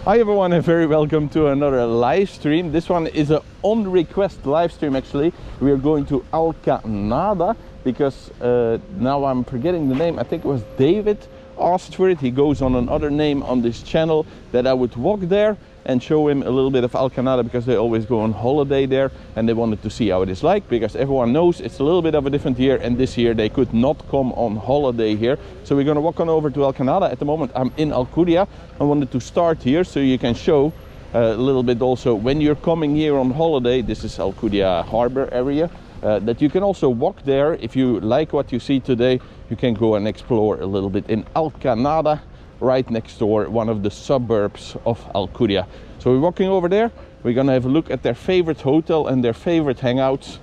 Hi everyone and very welcome to another live stream. This one is a on request live stream actually. We are going to Alcanada because now I'm forgetting the name. I think it was David asked for it. He goes on another name on this channel that I would walk there and show him a little bit of Alcanada because they always go on holiday there and they wanted to see how it is like, because everyone knows it's a little bit of a different year, and this year they could not come on holiday here. So we're gonna walk on over to Alcanada. At the moment I'm in Alcudia. I wanted to start here so you can show a little bit also when you're coming here on holiday. This is Alcudia harbor area. That you can also walk there. If you like what you see today, you can go and explore a little bit in Alcanada, right next door, one of the suburbs of Alcudia. So we're walking over there. We're gonna have a look at their favorite hotel and their favorite hangouts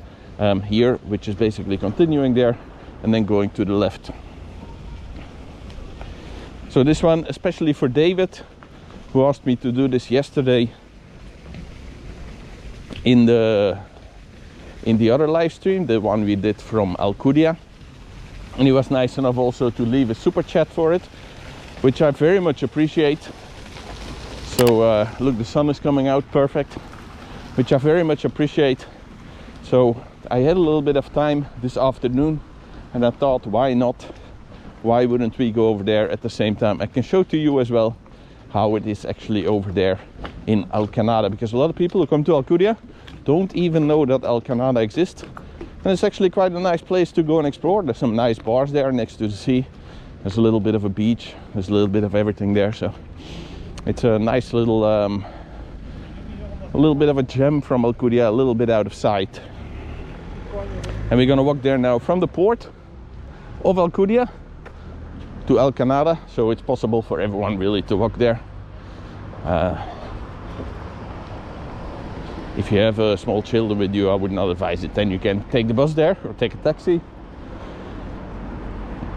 here, which is basically continuing there and then going to the left. So this one especially for David, who asked me to do this yesterday in the other live stream, the one we did from Alcudia, and he was nice enough also to leave a super chat for it, which I very much appreciate. So look, the sun is coming out perfect, which I very much appreciate. So I had a little bit of time this afternoon and I thought, why not? Why wouldn't we go over there at the same time? I can show to you as well how it is actually over there in Alcanada, because a lot of people who come to Alcudia don't even know that Alcanada exists. And it's actually quite a nice place to go and explore. There's some nice bars there next to the sea. There's a little bit of a beach. There's a little bit of everything there. So it's a nice little, a little bit of a gem from Alcudia, a little bit out of sight. And we're gonna walk there now from the port of Alcudia to Alcanada. So it's possible for everyone really to walk there. If you have small children with you, I would not advise it. Then you can take the bus there or take a taxi.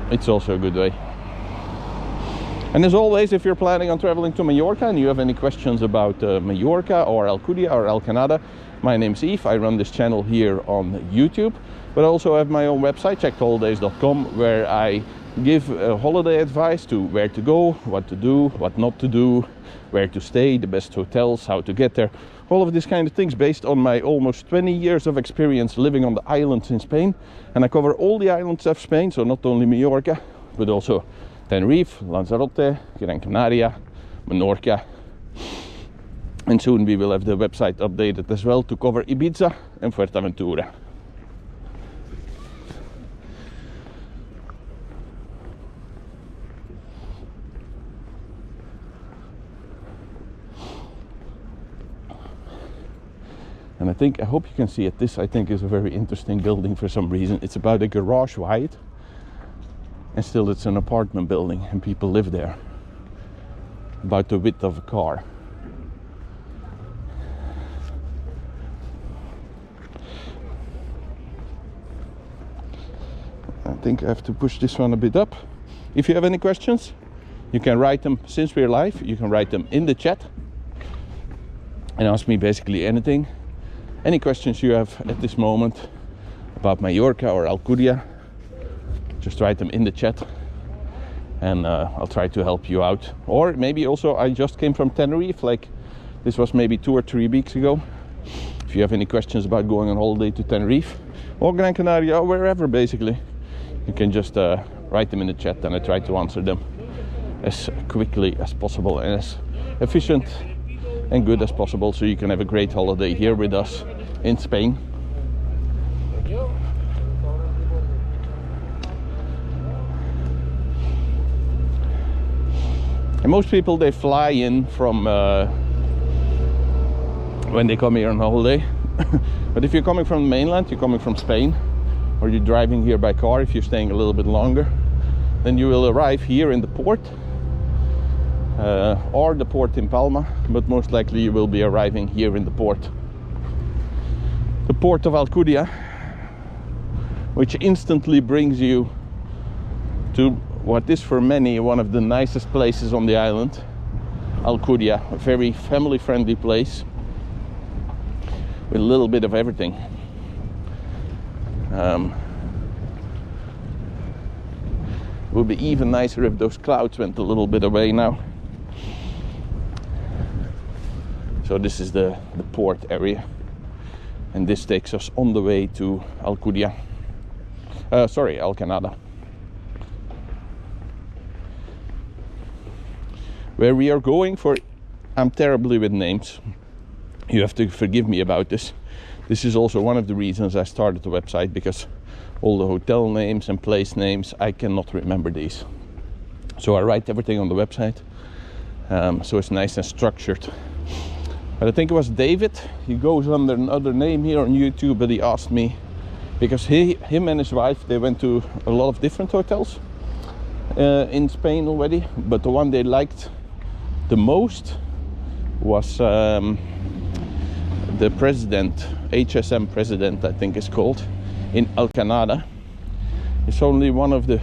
It's also a good way. And as always, if you're planning on traveling to Mallorca and you have any questions about Mallorca or Alcudia or Alcanada, my name's Yves. I run this channel here on YouTube, but I also have my own website, checkedholidays.com, where I give holiday advice to where to go, what to do, what not to do, where to stay, the best hotels, how to get there, all of these kind of things based on my almost 20 years of experience living on the islands in Spain. And I cover all the islands of Spain, so not only Mallorca, but also Tenerife, Lanzarote, Gran Canaria, Menorca. And soon we will have the website updated as well to cover Ibiza and Fuerteventura. And I hope you can see it. This, I think, is a very interesting building for some reason. It's about a garage wide, and still it's an apartment building and people live there. About the width of a car. I think I have to push this one a bit up. If you have any questions, you can write them. Since we're live, you can write them in the chat and ask me basically anything. Any questions you have at this moment about Mallorca or Alcudia, just write them in the chat and I'll try to help you out. Or maybe also I just came from Tenerife, like this was maybe 2 or 3 weeks ago. If you have any questions about going on holiday to Tenerife or Gran Canaria or wherever basically, you can just write them in the chat and I try to answer them as quickly as possible and as efficient and good as possible, so you can have a great holiday here with us in Spain. And most people, they fly in from when they come here on holiday. But if you're coming from the mainland, you're coming from Spain, or you're driving here by car, if you're staying a little bit longer, then you will arrive here in the port. Or the port in Palma, but most likely you will be arriving here in the port. The port of Alcudia, which instantly brings you to what is for many one of the nicest places on the island, Alcudia, a very family-friendly place with a little bit of everything. It would be even nicer if those clouds went a little bit away now. So this is the port area, and this takes us on the way to Alcanada, where we are going for. I'm terribly with names, you have to forgive me about this. This is also one of the reasons I started the website, because all the hotel names and place names, I cannot remember these. So I write everything on the website, so it's nice and structured. But I think it was David, he goes under another name here on YouTube, but he asked me, because him and his wife, they went to a lot of different hotels in Spain already, but the one they liked the most was the President, HSM President I think it's called, in Alcanada. It's only one of the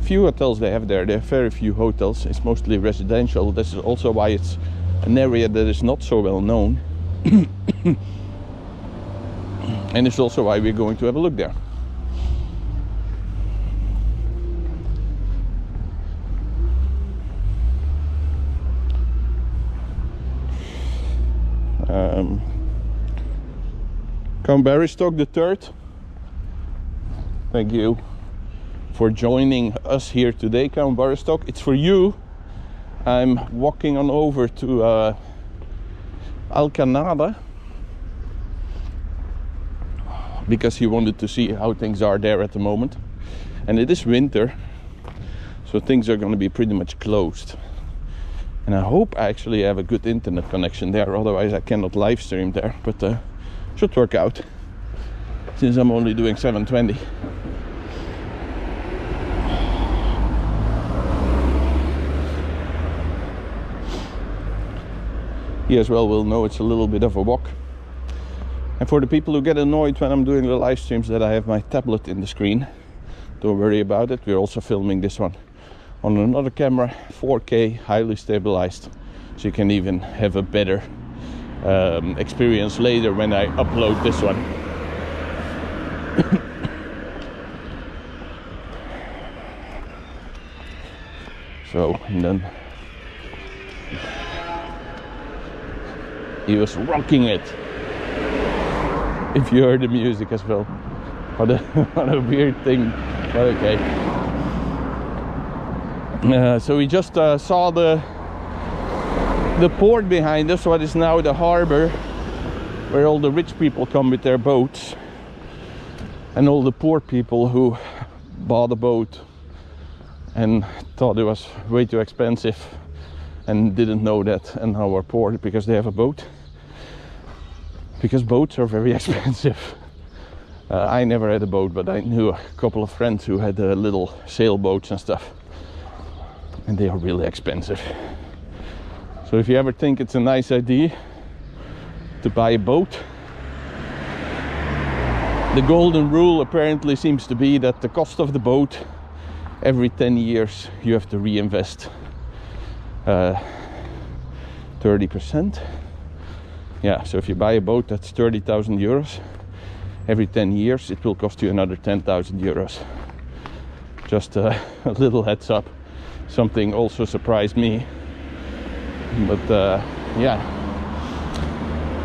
few hotels they have there. There are very few hotels, it's mostly residential. This is also why it's an area that is not so well known. And it's also why we're going to have a look there. Count Barrystock III, thank you for joining us here today, Count Barrystock. It's for you. I'm walking on over to Alcanada because he wanted to see how things are there at the moment, and it is winter, so things are going to be pretty much closed. And I hope I actually have a good internet connection there, otherwise I cannot live stream there, but should work out since I'm only doing 720. You as well will know it's a little bit of a walk. And for the people who get annoyed when I'm doing the live streams that I have my tablet in the screen, don't worry about it. We're also filming this one on another camera, 4K, highly stabilized, so you can even have a better experience later when I upload this one. So, and then he was rocking it. If you heard the music as well. What a weird thing, but okay. So we just saw the port behind us, what is now the harbor, where all the rich people come with their boats, and all the poor people who bought a boat and thought it was way too expensive and didn't know that, and now are poor because they have a boat, because boats are very expensive. I never had a boat, but I knew a couple of friends who had little sailboats and stuff, and they are really expensive. So if you ever think it's a nice idea to buy a boat, the golden rule apparently seems to be that the cost of the boat, every 10 years you have to reinvest 30%. Yeah, so if you buy a boat that's 30,000 euros, every 10 years it will cost you another 10,000 euros. Just a little heads up. Something also surprised me. But yeah,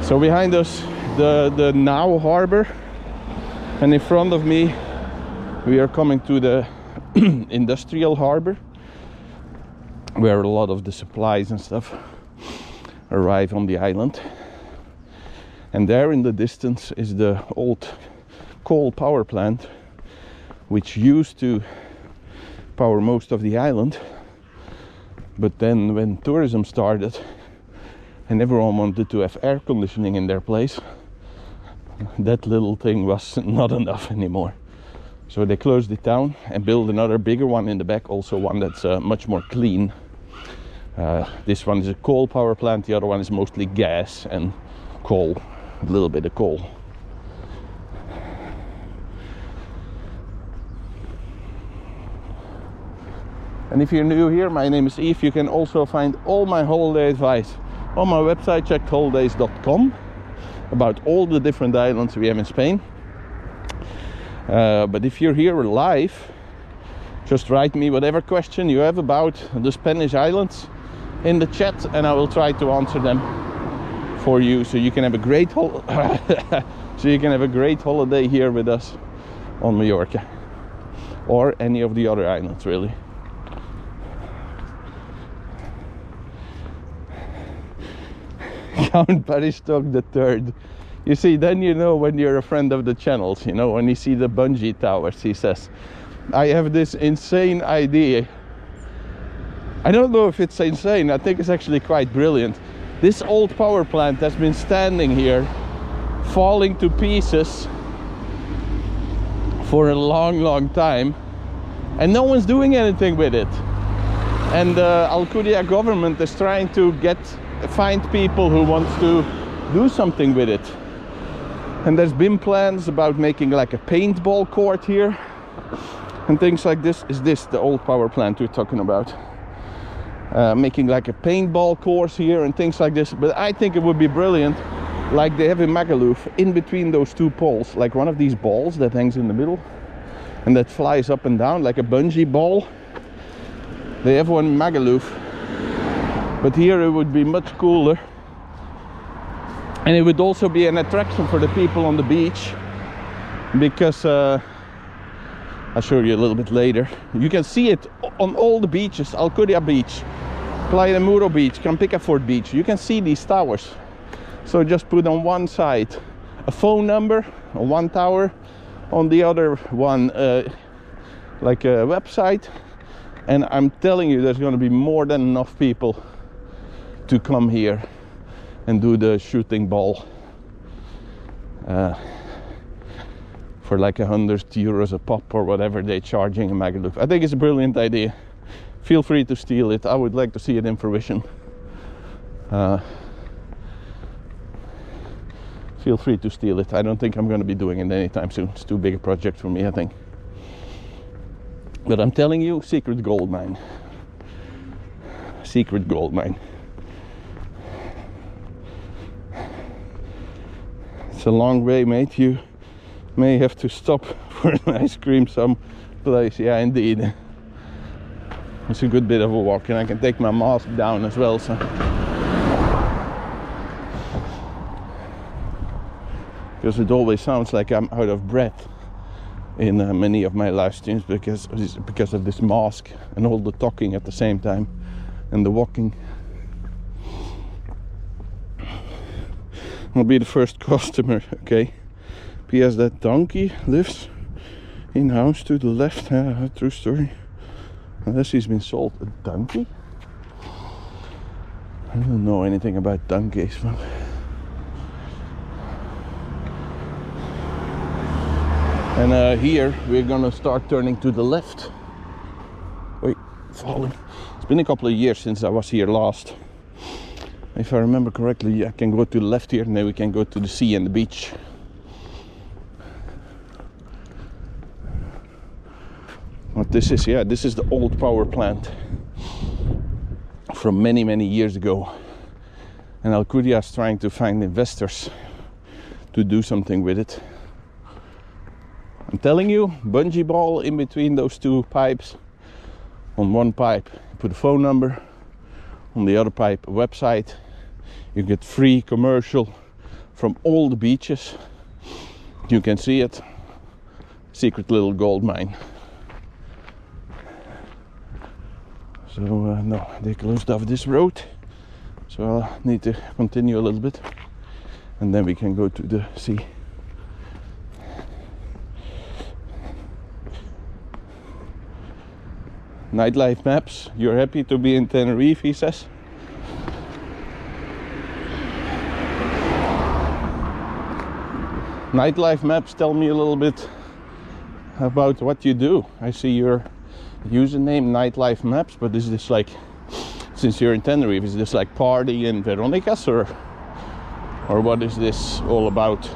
so behind us the Now harbor, and in front of me we are coming to the industrial harbor, where a lot of the supplies and stuff arrive on the island. And there in the distance is the old coal power plant, which used to power most of the island. But then when tourism started and everyone wanted to have air conditioning in their place, that little thing was not enough anymore. So they closed it down and built another bigger one in the back, also one that's much more clean. This one is a coal power plant, the other one is mostly gas and coal, a little bit of coal. And if you're new here, my name is Yves. You can also find all my holiday advice on my website, checkedholidays.com, about all the different islands we have in Spain. But if you're here live, just write me whatever question you have about the Spanish islands in the chat, and I will try to answer them for you, so you can have a great so you can have a great holiday here with us on Mallorca, or any of the other islands, really. Count Paristok the Third. You see, then you know when you're a friend of the channels. You know, when you see the bungee towers, he says, I have this insane idea. I don't know if it's insane, I think it's actually quite brilliant. This old power plant has been standing here, falling to pieces for a long time, and no one's doing anything with it. And the Alcanada government is trying to find people who want to do something with it. And there's been plans about making like a paintball court here and things like this. Is this the old power plant we're talking about? Making like a paintball course here and things like this. But I think it would be brilliant, like they have in Magaluf, in between those two poles, like one of these balls that hangs in the middle and that flies up and down like a bungee ball. They have one in Magaluf, but here it would be much cooler, and it would also be an attraction for the people on the beach, because I'll show you a little bit later. You can see it on all the beaches: Alcanada Beach, Playa de Muro Beach, Campicafort Beach. You can see these towers. So just put on one side a phone number on one tower, on the other one like a website, and I'm telling you, there's going to be more than enough people to come here and do the shooting ball for like €100 a pop or whatever they're charging in Magaluf. I think it's a brilliant idea. Feel free to steal it. I would like to see it in fruition. Feel free to steal it. I don't think I'm going to be doing it anytime soon. It's too big a project for me, I think. But I'm telling you, secret gold mine. Secret gold mine. It's a long way, mate. You may have to stop for an ice cream someplace. Yeah, indeed. It's a good bit of a walk, and I can take my mask down as well, so. Because it always sounds like I'm out of breath in many of my live streams because of this mask and all the talking at the same time and the walking. I'll be the first customer, okay? P.S. that donkey lives in house to the left. True story. Unless he's been sold. A donkey? I don't know anything about donkeys, but and here we're gonna start turning to the left. Wait, falling. It's been a couple of years since I was here last. If I remember correctly, I can go to the left here, and then we can go to the sea and the beach. What this is, yeah, this is the old power plant from many years ago. And Alcanada is trying to find investors to do something with it. I'm telling you, bungee ball in between those two pipes. On one pipe, put a phone number. On the other pipe, a website. You get free commercial from all the beaches. You can see it. Secret little gold mine. So no, they closed off this road. So I'll need to continue a little bit, and then we can go to the sea. Nightlife maps. You're happy to be in Tenerife, he says. Nightlife maps, tell me a little bit about what you do. I see your username, Nightlife Maps, but is this like, since you're in Tenerife, is this like party in Veronica's, or what is this all about?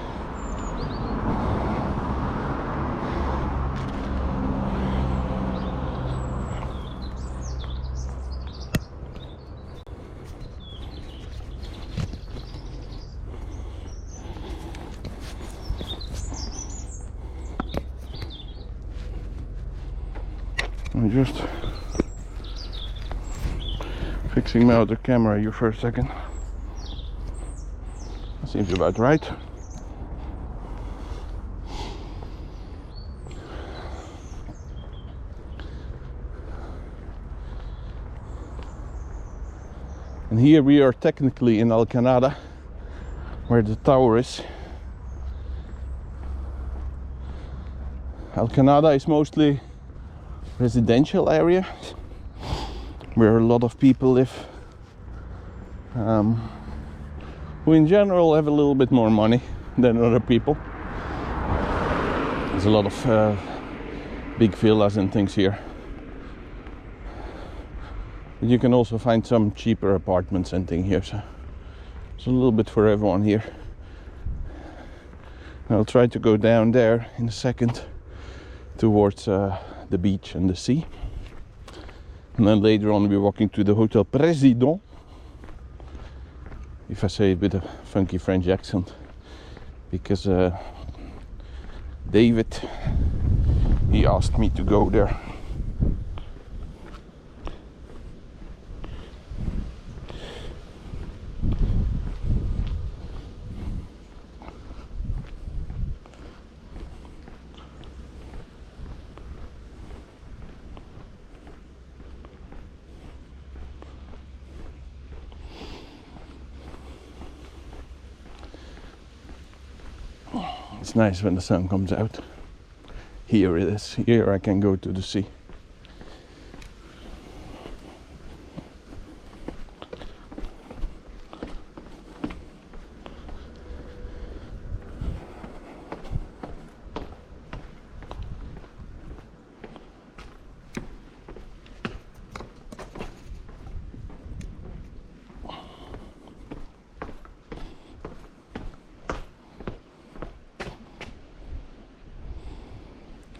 I'm just fixing my other camera here for a second. Seems about right. And here we are technically in Alcanada, where the tower is. Alcanada is mostly residential area, where a lot of people live, who in general have a little bit more money than other people. There's a lot of big villas and things here. But you can also find some cheaper apartments and things here, so it's a little bit for everyone here. I'll try to go down there in a second towards the beach and the sea. And then later on we're walking to the Hotel Président, if I say it with a funky French accent, because David, he asked me to go there. It's nice when the sun comes out. Here it is. Here I can go to the sea.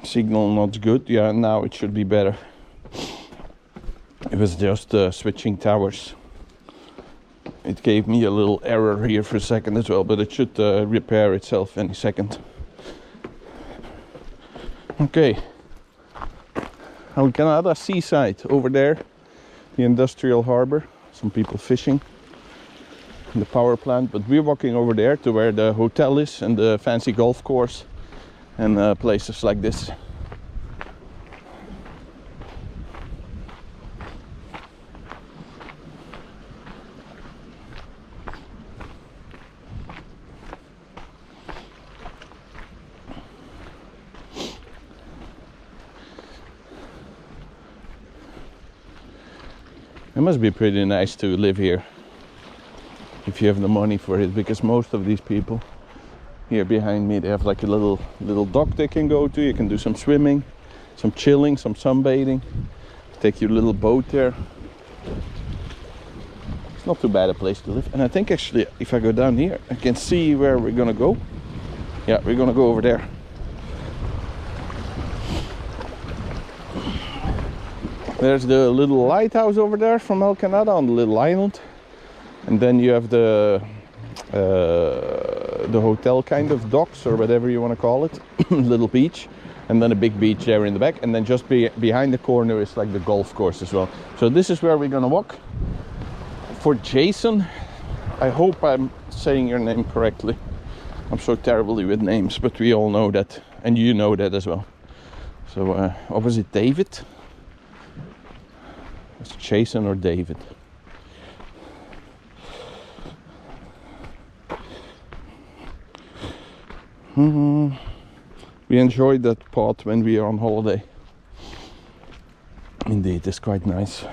Signal not good. Yeah, now it should be better. It was just switching towers. It gave me a little error here for a second as well, but it should repair itself any second. Okay, Alcanada seaside over there, the industrial harbor. Some people fishing in the power plant, but we're walking over there to where the hotel is and the fancy golf course and places like this. It must be pretty nice to live here if you have the money for it, because most of these people here behind me, they have like a little dock they can go to. You can do some swimming, some chilling, some sunbathing. Take your little boat there. It's not too bad a place to live. And I think actually if I go down here, I can see where we're gonna go. Yeah, we're gonna go over there. There's the little lighthouse over there from Alcanada on the little island. And then you have the hotel kind of docks, or whatever you want to call it. Little beach. And then a big beach there in the back. And then just behind the corner is like the golf course as well. So this is where we're gonna walk. For Jason, I hope I'm saying your name correctly. I'm so terribly with names, but we all know that. And you know that as well. So, what was it, David? It's Jason or David. We enjoyed that part when we are on holiday. Indeed, it's quite nice.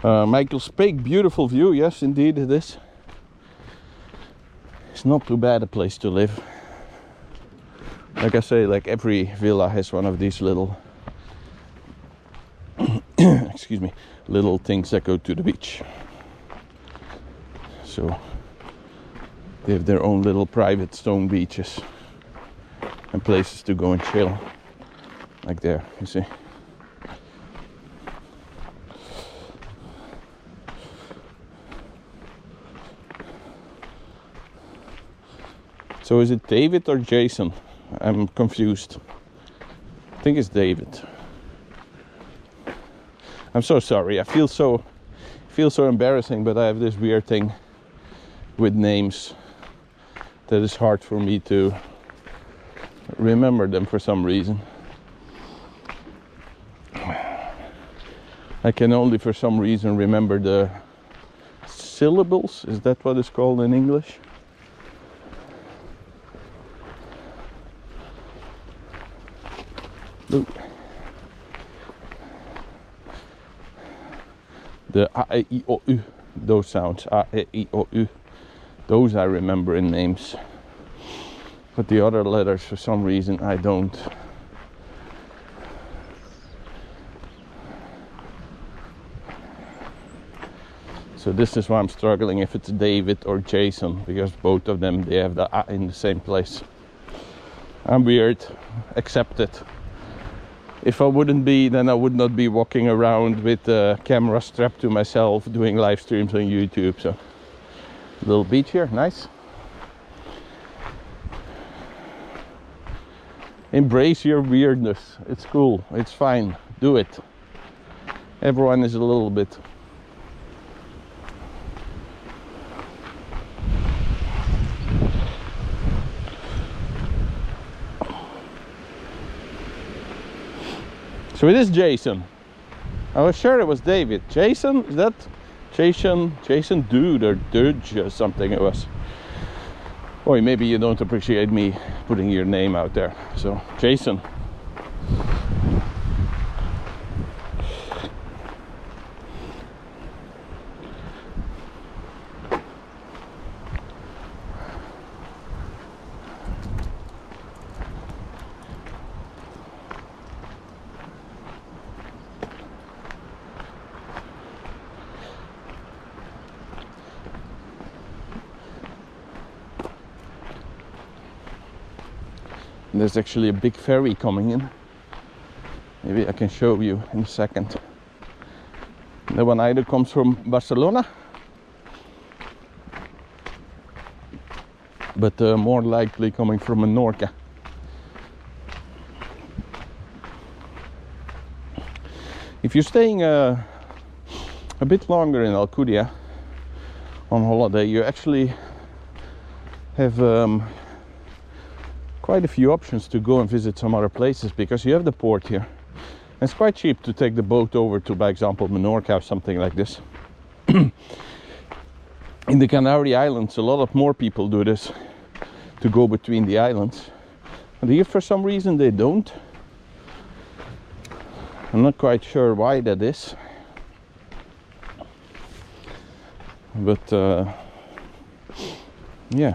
Michael's Peak, beautiful view. Yes, indeed it is. It's not too bad a place to live. Like I say, like every villa has one of these little excuse me, little things that go to the beach. So they have their own little private stone beaches and places to go and chill. Like there, you see. So is it David or Jason? I'm confused. I think it's David. I'm so sorry. I feel so embarrassing, but I have this weird thing with names. that is hard for me to remember them for some reason. I can only for some reason remember the syllables. Is that what it's called in English? Look. The A, E, I, O, U, those sounds, A, E, I, O, U, those I remember in names. But the other letters, for some reason, I don't. So this is why I'm struggling if it's David or Jason, because both of them, they have the A in the same place. I'm weird, accept it. If I wouldn't be, then I would not be walking around with a camera strapped to myself doing live streams on YouTube. So, little beach here, nice. Embrace your weirdness. It's cool, it's fine, do it. Everyone is a little bit. So it is Jason. I was sure it was David. Jason? Is that Jason Dude or Dudge or something it was? Or maybe you don't appreciate me putting your name out there. So, Jason. There's actually a big ferry coming in. Maybe I can show you in a second. That one either comes from Barcelona, but more likely coming from Mallorca. If you're staying a bit longer in Alcudia on holiday, you actually have quite a few options to go and visit some other places, because you have the port here. It's quite cheap to take the boat over to, by example, Mallorca or something like this. In the Canary Islands, a lot of more people do this, to go between the islands. And here, for some reason, they don't. I'm not quite sure why that is. But, yeah.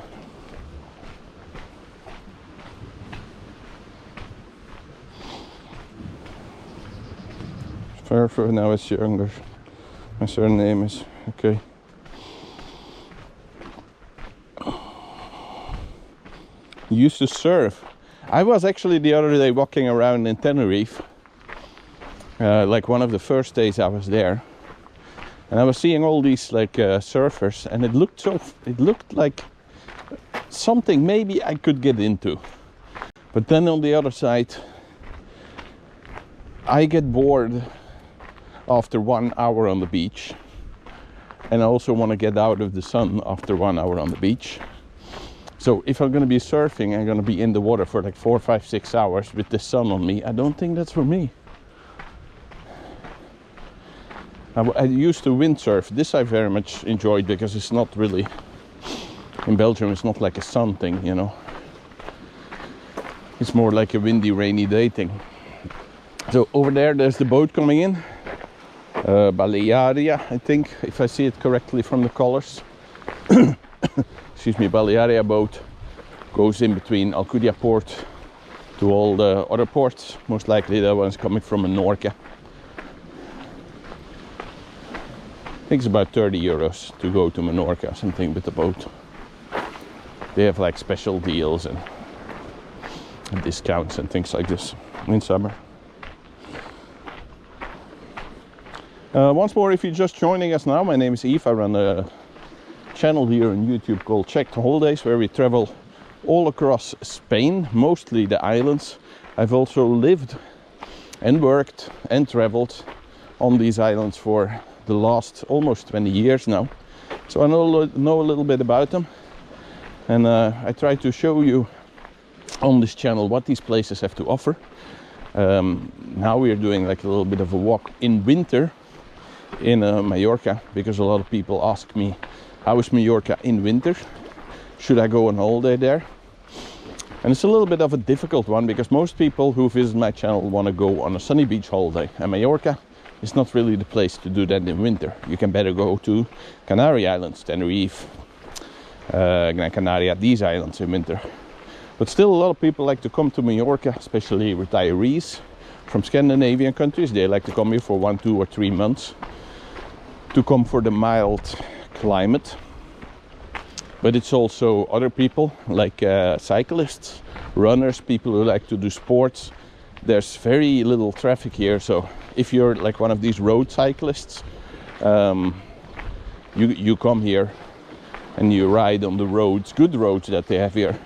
For now it's younger. My surname is okay. Used to surf. I was actually the other day walking around in Tenerife, like one of the first days I was there, and I was seeing all these like surfers, and it looked like something maybe I could get into. But then on the other side, I get bored after 1 hour on the beach, and I also want to get out of the sun after 1 hour on the beach. So if I'm going to be surfing, I'm going to be in the water for like 4, 5, 6 hours with the sun on me. I don't think that's for me. I used to windsurf. This I very much enjoyed, because it's not really, in Belgium it's not like a sun thing, you know. It's more like a windy, rainy day thing. So over there's the boat coming in. Balearia, I think, if I see it correctly from the colors. Excuse me, Balearia boat goes in between Alcudia port to all the other ports. Most likely that one's coming from Mallorca. I think it's about 30 euros to go to Mallorca or something with the boat. They have like special deals and discounts and things like this in summer. Once more, if you're just joining us now, my name is Yves. I run a channel here on YouTube called Checked Holidays, where we travel all across Spain, mostly the islands. I've also lived and worked and traveled on these islands for the last almost 20 years now. So I know a little bit about them. And I try to show you on this channel what these places have to offer. Now we are doing like a little bit of a walk in winter in Mallorca, because a lot of people ask me, how is Mallorca in winter? Should I go on holiday there? And it's a little bit of a difficult one, because most people who visit my channel want to go on a sunny beach holiday, and Mallorca is not really the place to do that in winter. You can better go to Canary Islands, Tenerife, Gran Canaria, these islands in winter. But still, a lot of people like to come to Mallorca, especially retirees from Scandinavian countries. They like to come here for 1, 2 or 3 months to come for the mild climate. But it's also other people like cyclists, runners, people who like to do sports. There's very little traffic here, so if you're like one of these road cyclists, you come here and you ride on the roads, good roads that they have here,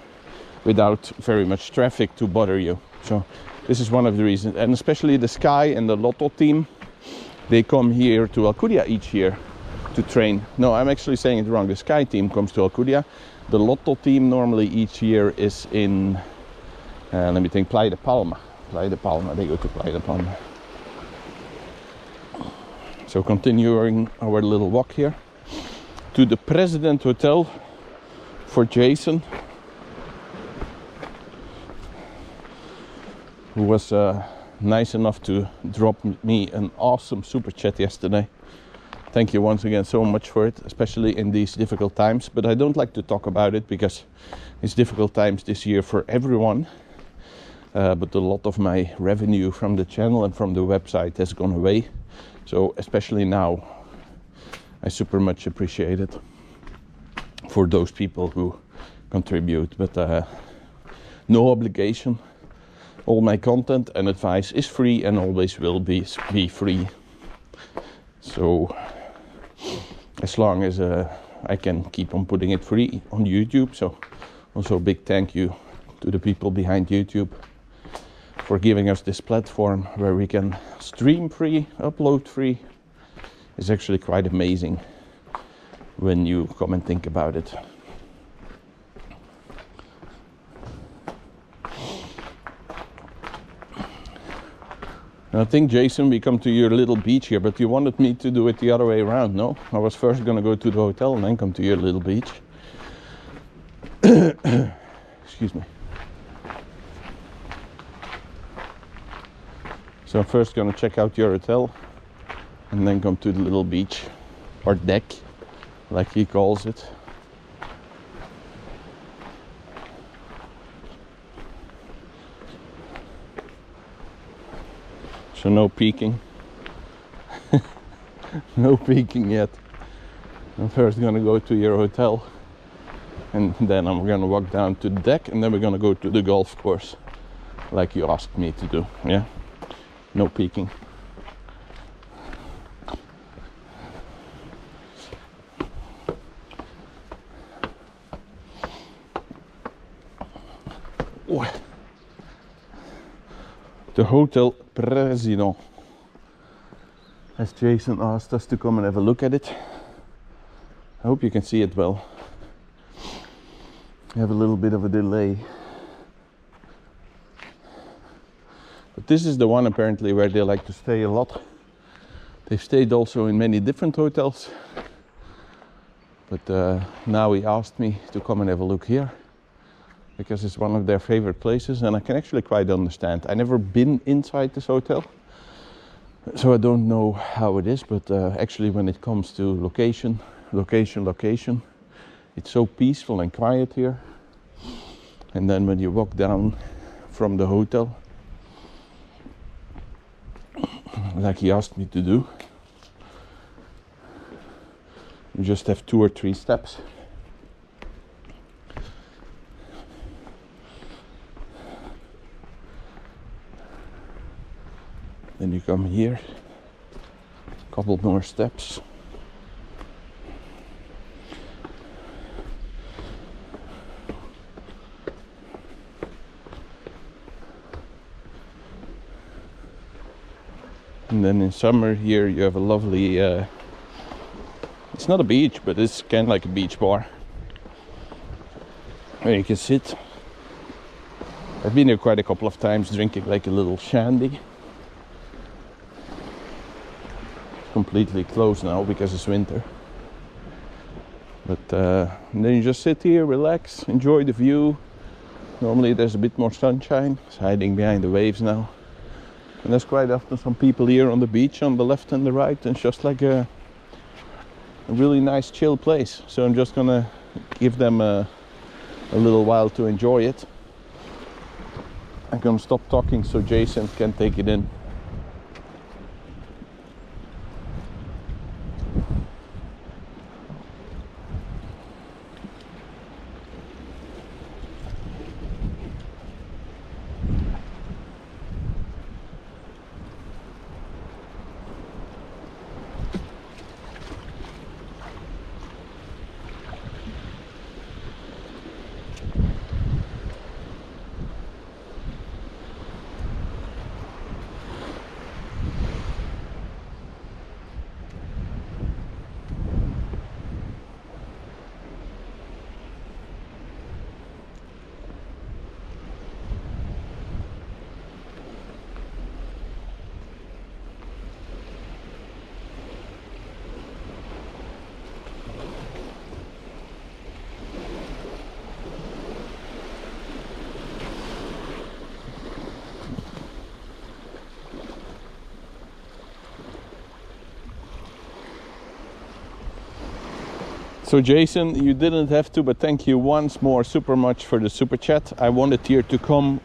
without very much traffic to bother you. So this is one of the reasons, and especially the Sky and the Lotto team, they come here to Alcudia each year to train. No, I'm actually saying it wrong. The Sky team comes to Alcudia. The Lotto team normally each year is in, let me think, Playa de Palma. Playa de Palma, they go to Playa de Palma. So continuing our little walk here to the President Hotel for Jason, who was nice enough to drop me an awesome super chat yesterday. Thank you once again so much for it, especially in these difficult times. But I don't like to talk about it because it's difficult times this year for everyone. But a lot of my revenue from the channel and from the website has gone away. So especially now, I super much appreciate it for those people who contribute. But no obligation. All my content and advice is free and always will be free. So as long as I can keep on putting it free on YouTube. So also a big thank you to the people behind YouTube for giving us this platform where we can stream free, upload free. It's actually quite amazing when you come and think about it. I think, Jason, we come to your little beach here, but you wanted me to do it the other way around, no? I was first going to go to the hotel and then come to your little beach. Excuse me. So I'm first going to check out your hotel and then come to the little beach, or deck, like he calls it. So no peeking. No peeking yet. I'm first gonna go to your hotel and then I'm gonna walk down to the deck and then we're gonna go to the golf course like you asked me to do. Yeah, no peeking. The Hotel President, as Jason asked us to come and have a look at it. I hope you can see it well. I have a little bit of a delay. But this is the one apparently where they like to stay a lot. They've stayed also in many different hotels. But now he asked me to come and have a look here, because it's one of their favorite places, and I can actually quite understand. I've never been inside this hotel, so I don't know how it is, but actually when it comes to location, it's so peaceful and quiet here. And then when you walk down from the hotel, like he asked me to do, you just have 2 or 3 steps. Then you come here, a couple more steps. And then in summer here you have a lovely, it's not a beach, but it's kind of like a beach bar. where you can sit. I've been here quite a couple of times drinking like a little shandy. Completely closed now because it's winter. But then you just sit here, relax, enjoy the view. Normally there's a bit more sunshine. It's hiding behind the waves now. And there's quite often some people here on the beach on the left and the right. And it's just like a really nice chill place. So I'm just gonna give them a little while to enjoy it. I'm gonna stop talking so Jason can take it in. So Jason, you didn't have to, but thank you once more super much for the super chat. I wanted here to come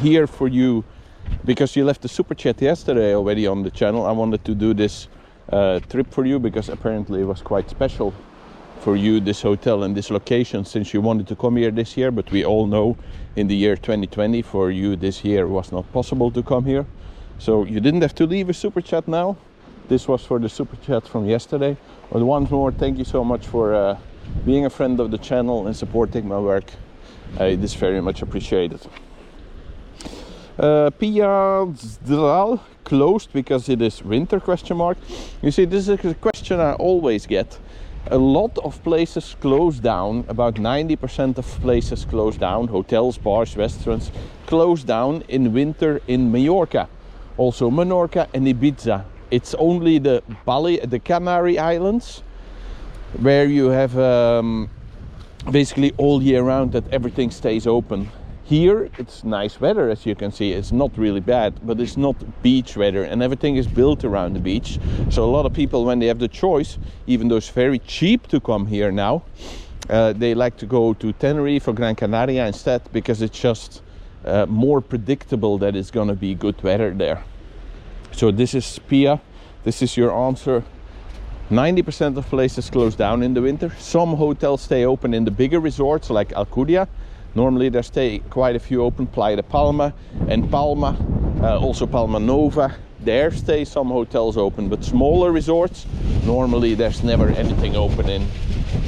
here for you because you left the super chat yesterday already on the channel. I wanted to do this trip for you because apparently it was quite special for you, this hotel and this location, since you wanted to come here this year. But we all know in the year 2020 for you this year was not possible to come here. So you didn't have to leave a super chat now. This was for the super chat from yesterday. But once more, thank you so much for being a friend of the channel and supporting my work. It is very much appreciated. Piazdral closed because it is winter, question mark. You see, this is a question I always get. A lot of places close down, about 90% of places close down, hotels, bars, restaurants close down in winter in Mallorca. Also Menorca and Ibiza. It's only the Canary Islands where you have basically all year round that everything stays open. Here it's nice weather, as you can see. It's not really bad, but it's not beach weather, and everything is built around the beach. So a lot of people, when they have the choice, even though it's very cheap to come here now, they like to go to Tenerife or Gran Canaria instead, because it's just more predictable that it's gonna be good weather there. So this is Pia, this is your answer. 90% of places close down in the winter. Some hotels stay open in the bigger resorts like Alcudia. Normally there stay quite a few open, Playa de Palma and Palma, also Palma Nova. There stay some hotels open, but smaller resorts, normally there's never anything open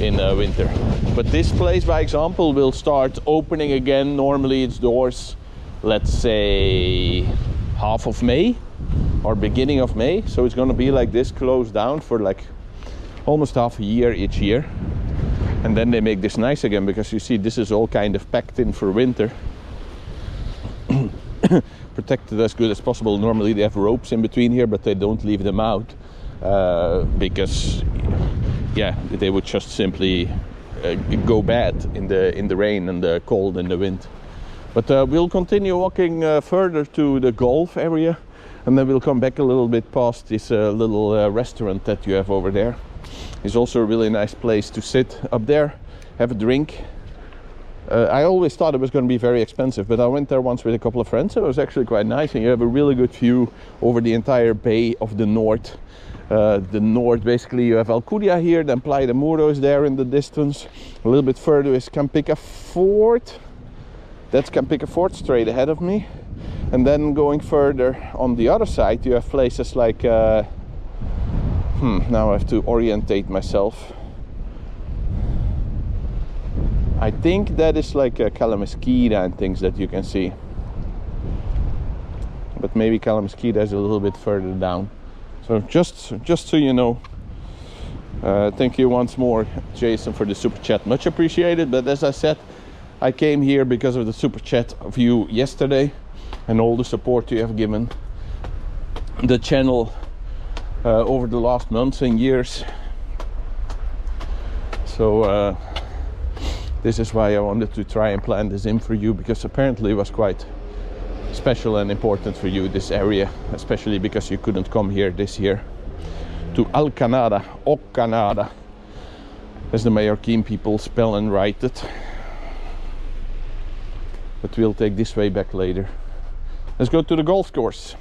in winter. But this place, by example, will start opening again. Normally its doors, let's say half of May or beginning of May. So it's going to be like this, closed down for like almost half a year each year. And then they make this nice again, because you see this is all kind of packed in for winter. Protected as good as possible. Normally they have ropes in between here, but they don't leave them out because yeah, they would just simply go bad in the rain and the cold and the wind. But we'll continue walking further to the golf area, and then we'll come back a little bit past this little restaurant that you have over there. It's also a really nice place to sit up there, have a drink. I always thought it was going to be very expensive, but I went there once with a couple of friends, so it was actually quite nice, and you have a really good view over the entire bay of the north. Basically you have Alcudia here, then Playa de Muro is there in the distance. A little bit further is Campica Fort. That's Campica Fort straight ahead of me. And then going further on the other side, you have places like now I have to orientate myself. I think that is like Cala Mesquita and things that you can see. But maybe Cala Mesquita is a little bit further down. So just so you know. Thank you once more, Jason, for the super chat. Much appreciated. But as I said, I came here because of the super chat of you yesterday and all the support you have given the channel over the last months and years. So this is why I wanted to try and plan this in for you, because apparently it was quite special and important for you, this area, especially because you couldn't come here this year to Alcanada, as the Mallorquin people spell and write it. But we'll take this way back later. Let's go to the golf course.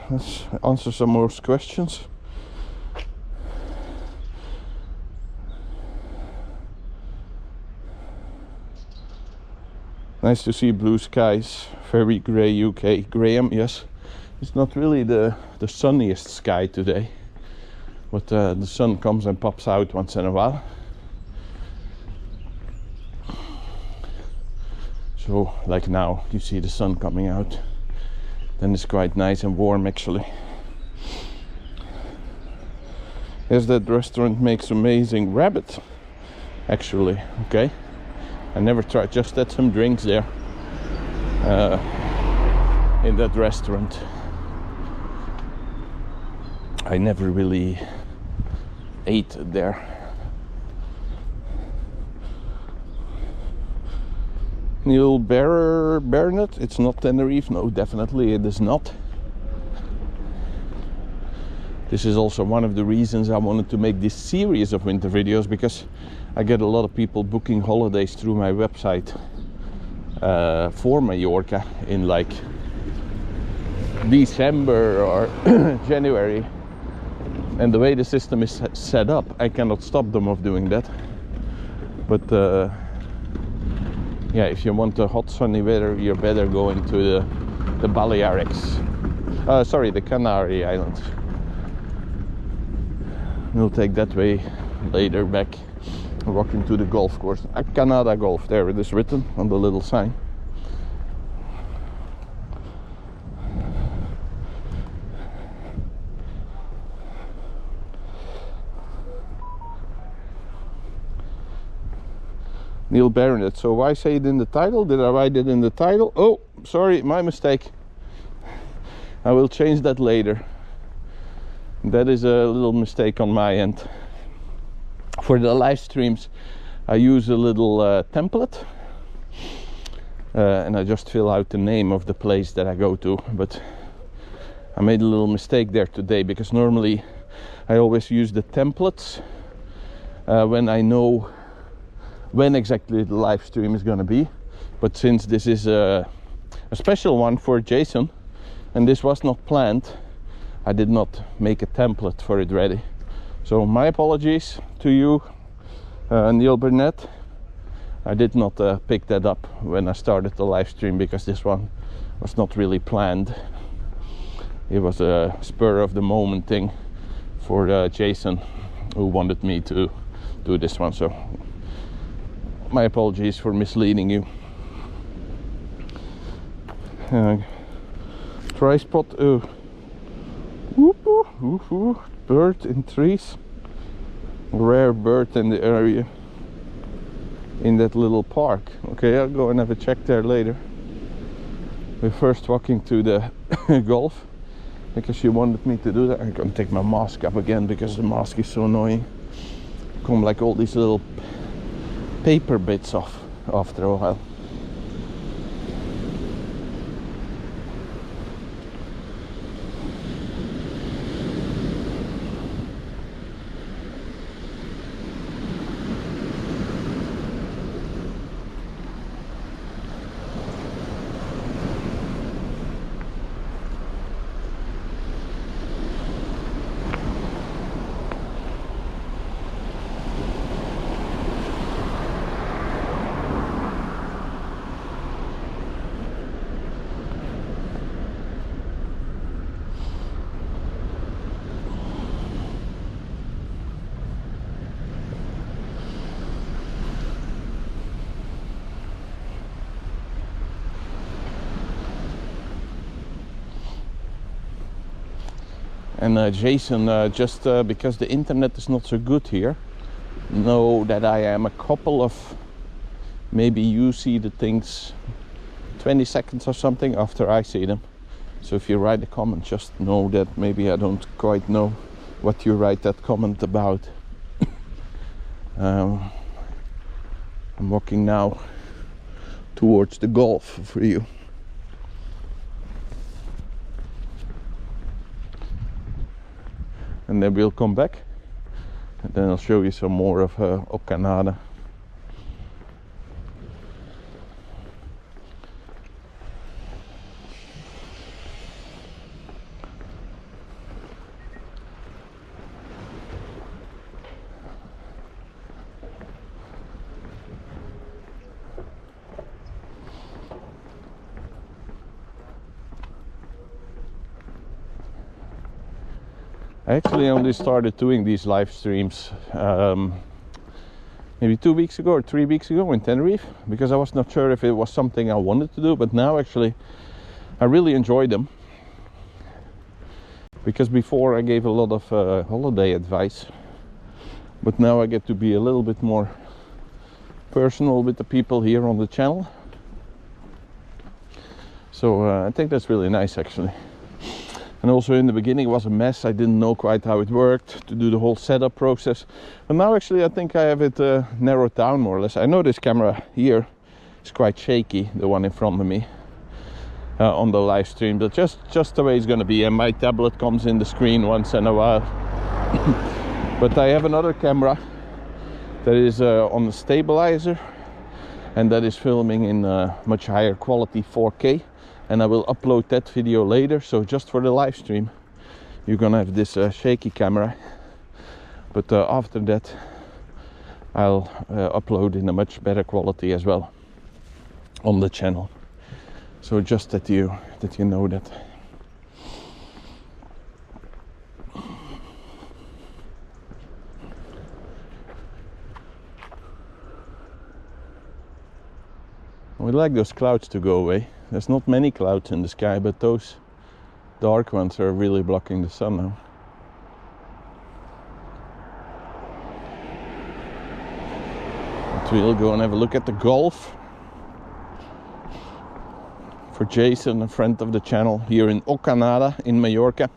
Let's answer some more questions. Nice to see blue skies, very grey UK. Graham, yes. It's not really the sunniest sky today, but the sun comes and pops out once in a while. So like now you see the sun coming out, then it's quite nice and warm actually. Yes, that restaurant makes amazing rabbit actually. Okay, I never tried, just had some drinks there in that restaurant. I never really ate there. Neil Barnett, it's not Tenerife. No, definitely it is not. This is also one of the reasons I wanted to make this series of winter videos, because I get a lot of people booking holidays through my website for Mallorca in like December or January. And the way the system is set up, I cannot stop them of doing that. But yeah, if you want the hot sunny weather, you're better going to the Balearics. Sorry, the Canary Islands. We'll take that way later back, walking to the golf course. Alcanada Golf, there it is written on the little sign. Neil Barnett. So why say it in the title? Did I write it in the title? Oh, sorry, my mistake. I will change that later. That is a little mistake on my end. For the live streams, I use a little template, and I just fill out the name of the place that I go to. But I made a little mistake there today, because normally I always use the templates when I know when exactly the live stream is going to be. But since this is a special one for Jason and this was not planned, I did not make a template for it ready. So my apologies to you, Neil Burnett. I did not pick that up when I started the live stream, because this one was not really planned. It was a spur of the moment thing for Jason, who wanted me to do this one. So my apologies for misleading you. Try spot. Bird in trees. Rare bird in the area, in that little park. Okay, I'll go and have a check there later. We're first walking to the golf, because she wanted me to do that. I'm gonna take my mask up again, because the mask is so annoying. Come like all these little paper bits off after a while. And Jason, just because the internet is not so good here, know that I am a couple of, maybe you see the things 20 seconds or something after I see them. So if you write a comment, just know that maybe I don't quite know what you write that comment about. I'm walking now towards the Gulf for you. And then we'll come back and then I'll show you some more of Alcanada. I actually only started doing these live streams maybe 2 weeks ago or 3 weeks ago in Tenerife, because I was not sure if it was something I wanted to do, but now actually I really enjoy them. Because before I gave a lot of holiday advice, but now I get to be a little bit more personal with the people here on the channel. So I think that's really nice actually. And also in the beginning it was a mess. I didn't know quite how it worked to do the whole setup process. But now actually I think I have it narrowed down more or less. I know this camera here is quite shaky, the one in front of me on the live stream, but just the way it's gonna be. And my tablet comes in the screen once in a while. But I have another camera that is on the stabilizer, and that is filming in much higher quality 4K. And I will upload that video later, so just for the live stream you're gonna have this shaky camera, but after that I'll upload in a much better quality as well on the channel. So just that you know that. I would like those clouds to go away. There's not many clouds in the sky, but those dark ones are really blocking the sun now. But we'll go and have a look at the Gulf. For Jason, a friend of the channel, here in Alcanada in Mallorca.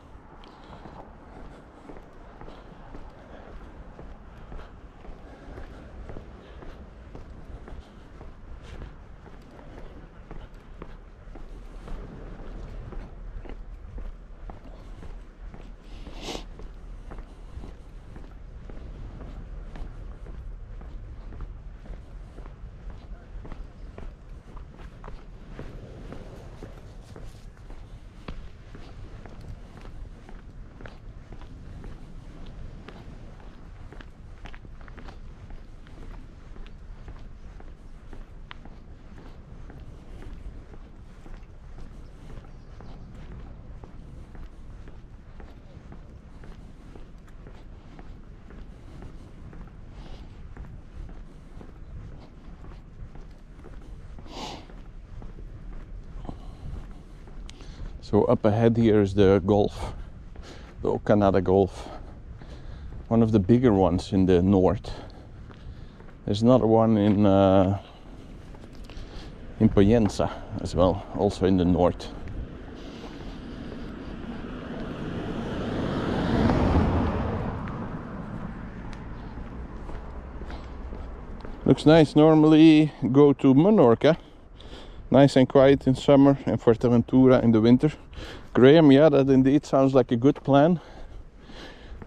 So up ahead here is the Gulf, the Alcanada Gulf, one of the bigger ones in the north. There's another one in Poyensa as well, also in the north. Looks nice. Normally go to Mallorca, nice and quiet in summer, and Fuerteventura in the winter. Graham, yeah, that indeed sounds like a good plan.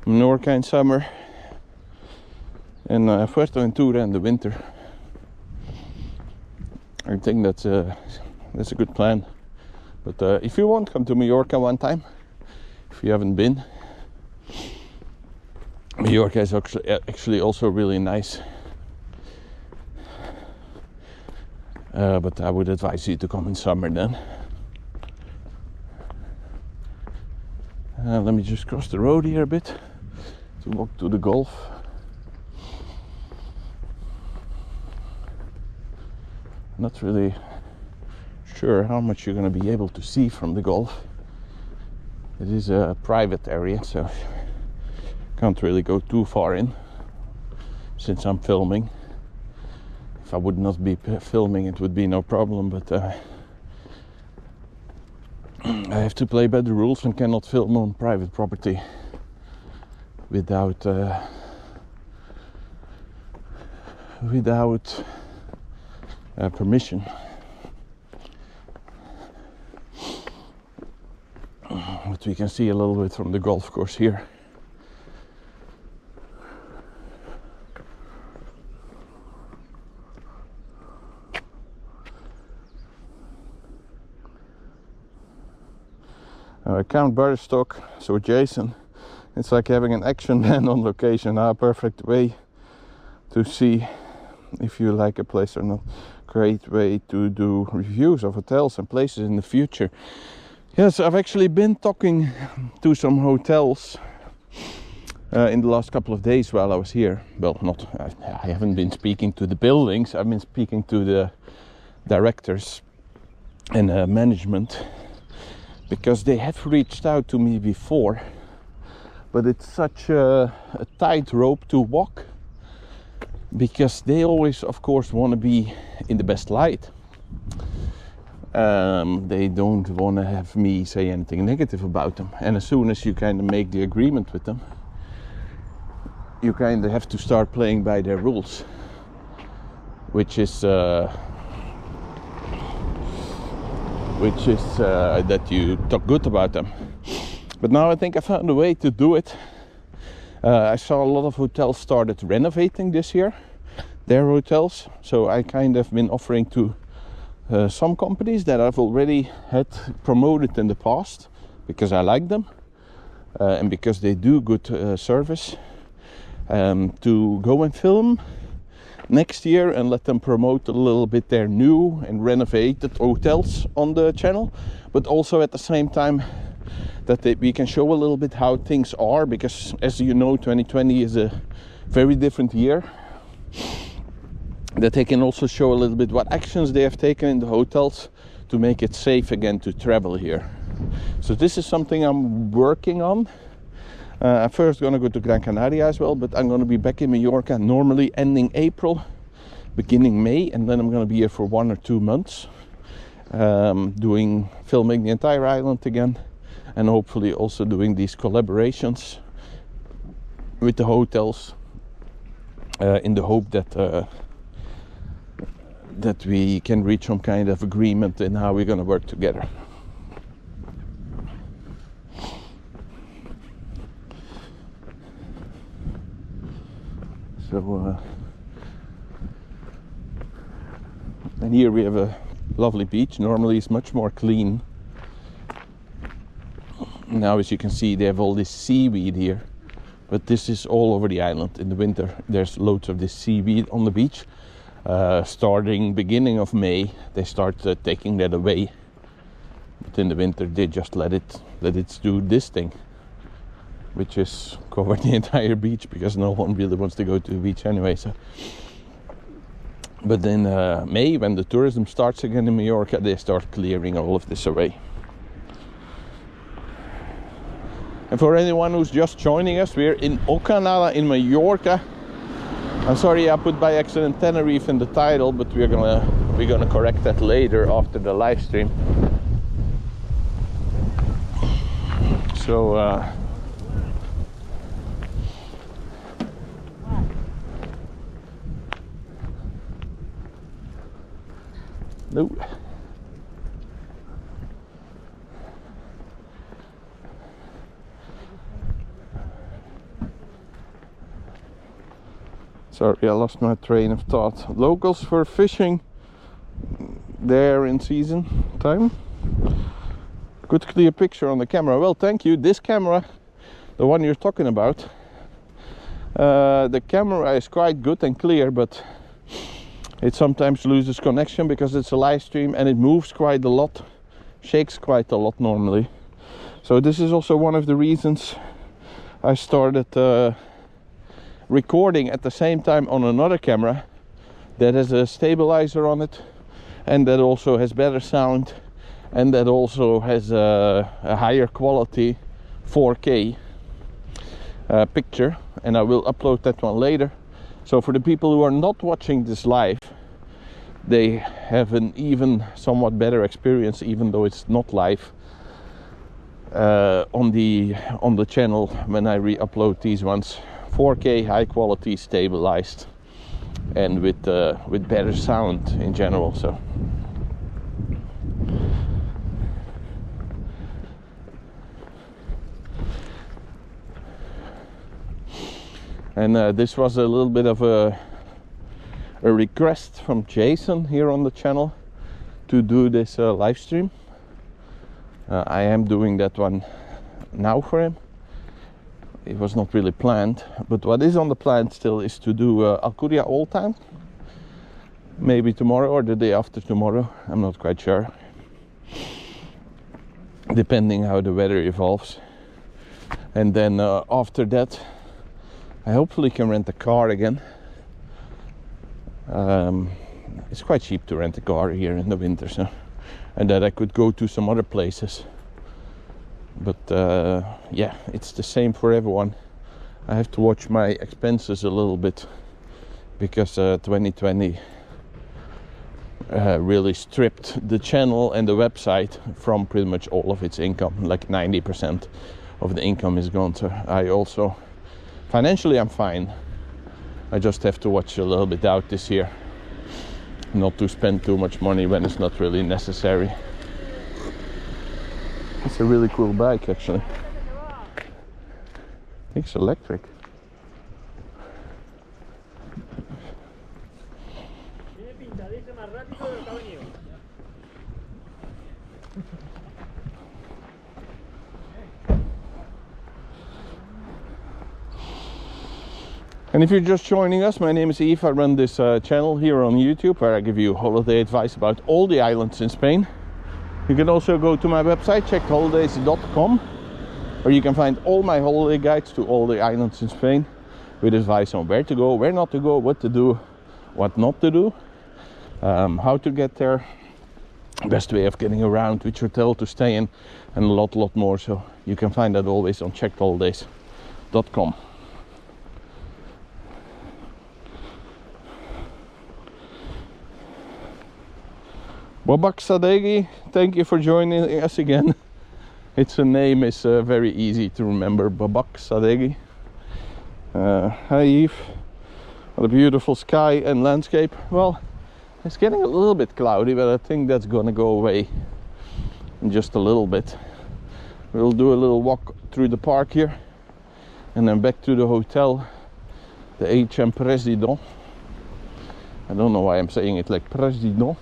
Mallorca in summer and Fuerteventura in the winter. I think that's a good plan. But if you want, come to Mallorca one time. If you haven't been, Mallorca is actually also really nice. But I would advise you to come in summer then. Let me just cross the road here a bit to walk to the Gulf. Not really sure how much you're going to be able to see from the Gulf. It is a private area, so can't really go too far in since I'm filming. If I would not be filming, it would be no problem, but I have to play by the rules and cannot film on private property without permission. But we can see a little bit from the golf course here. Count Butterstock, so Jason, it's like having an action man on location. A perfect way to see if you like a place or not. Great way to do reviews of hotels and places in the future. Yes, I've actually been talking to some hotels in the last couple of days while I was here. Well, I haven't been speaking to the buildings, I've been speaking to the directors and management, because they have reached out to me before, but it's such a tight rope to walk, because they always, of course, want to be in the best light. They don't want to have me say anything negative about them, and as soon as you kind of make the agreement with them, you kind of have to start playing by their rules, which is that you talk good about them. But now I think I found a way to do it. I saw a lot of hotels started renovating this year, their hotels, so I kind of been offering to some companies that I've already had promoted in the past, because I like them and because they do good service, to go and film next year and let them promote a little bit their new and renovated hotels on the channel, but also at the same time that we can show a little bit how things are, because as you know, 2020 is a very different year. That they can also show a little bit what actions they have taken in the hotels to make it safe again to travel here. So this is something I'm working on. I'm first going to go to Gran Canaria as well, but I'm going to be back in Mallorca normally ending April, beginning May, and then I'm going to be here for 1 or 2 months, filming the entire island again, and hopefully also doing these collaborations with the hotels in the hope that we can reach some kind of agreement in how we're going to work together. So, and here we have a lovely beach. Normally it's much more clean. Now, as you can see, they have all this seaweed here, but this is all over the island. In the winter there's loads of this seaweed on the beach. Starting beginning of May they start taking that away, but in the winter they just let it do this thing, which is cover the entire beach, because no one really wants to go to the beach anyway. So, but in May, when the tourism starts again in Mallorca, they start clearing all of this away. And for anyone who's just joining us, we're in Alcanada in Mallorca. I'm sorry I put by accident Tenerife in the title, but we're gonna correct that later after the live stream. So no. Sorry, I lost my train of thought. Locals for fishing there in season time. Good clear picture on the camera. Well, thank you. This camera, the one you're talking about, the camera is quite good and clear, but it sometimes loses connection because it's a live stream and it moves quite a lot, shakes quite a lot normally. So this is also one of the reasons I started recording at the same time on another camera that has a stabilizer on it, and that also has better sound, and that also has a higher quality 4K picture, and I will upload that one later. So for the people who are not watching this live, they have an even somewhat better experience, even though it's not live, on the channel when I re-upload these ones. 4K, high quality, stabilized, and with better sound in general. So and this was a little bit of a request from Jason here on the channel to do this live stream. I am doing that one now for him. It was not really planned, but what is on the plan still is to do Alcudia Old Town. Maybe tomorrow or the day after tomorrow, I'm not quite sure, depending how the weather evolves. And then after that, I hopefully can rent a car again. It's quite cheap to rent a car here in the winter, so, and that I could go to some other places. But yeah, it's the same for everyone. I have to watch my expenses a little bit, because 2020 really stripped the channel and the website from pretty much all of its income. Like 90% of the income is gone. So I also, financially I'm fine. I just have to watch a little bit out this year, not to spend too much money when it's not really necessary. It's a really cool bike, actually. I think it's electric. And if you're just joining us, my name is Yves. I run this channel here on YouTube where I give you holiday advice about all the islands in Spain. You can also go to my website, checkedholidays.com, where you can find all my holiday guides to all the islands in Spain, with advice on where to go, where not to go, what to do, what not to do, how to get there, best way of getting around, which hotel to stay in, and a lot more. So you can find that always on checkedholidays.com. Babak Sadeghi, thank you for joining us again. Its name is very easy to remember, Babak Sadeghi. Hi Yves. What a beautiful sky and landscape. Well, it's getting a little bit cloudy, but I think that's gonna go away in just a little bit. We'll do a little walk through the park here, and then back to the hotel, the HM President. I don't know why I'm saying it like President.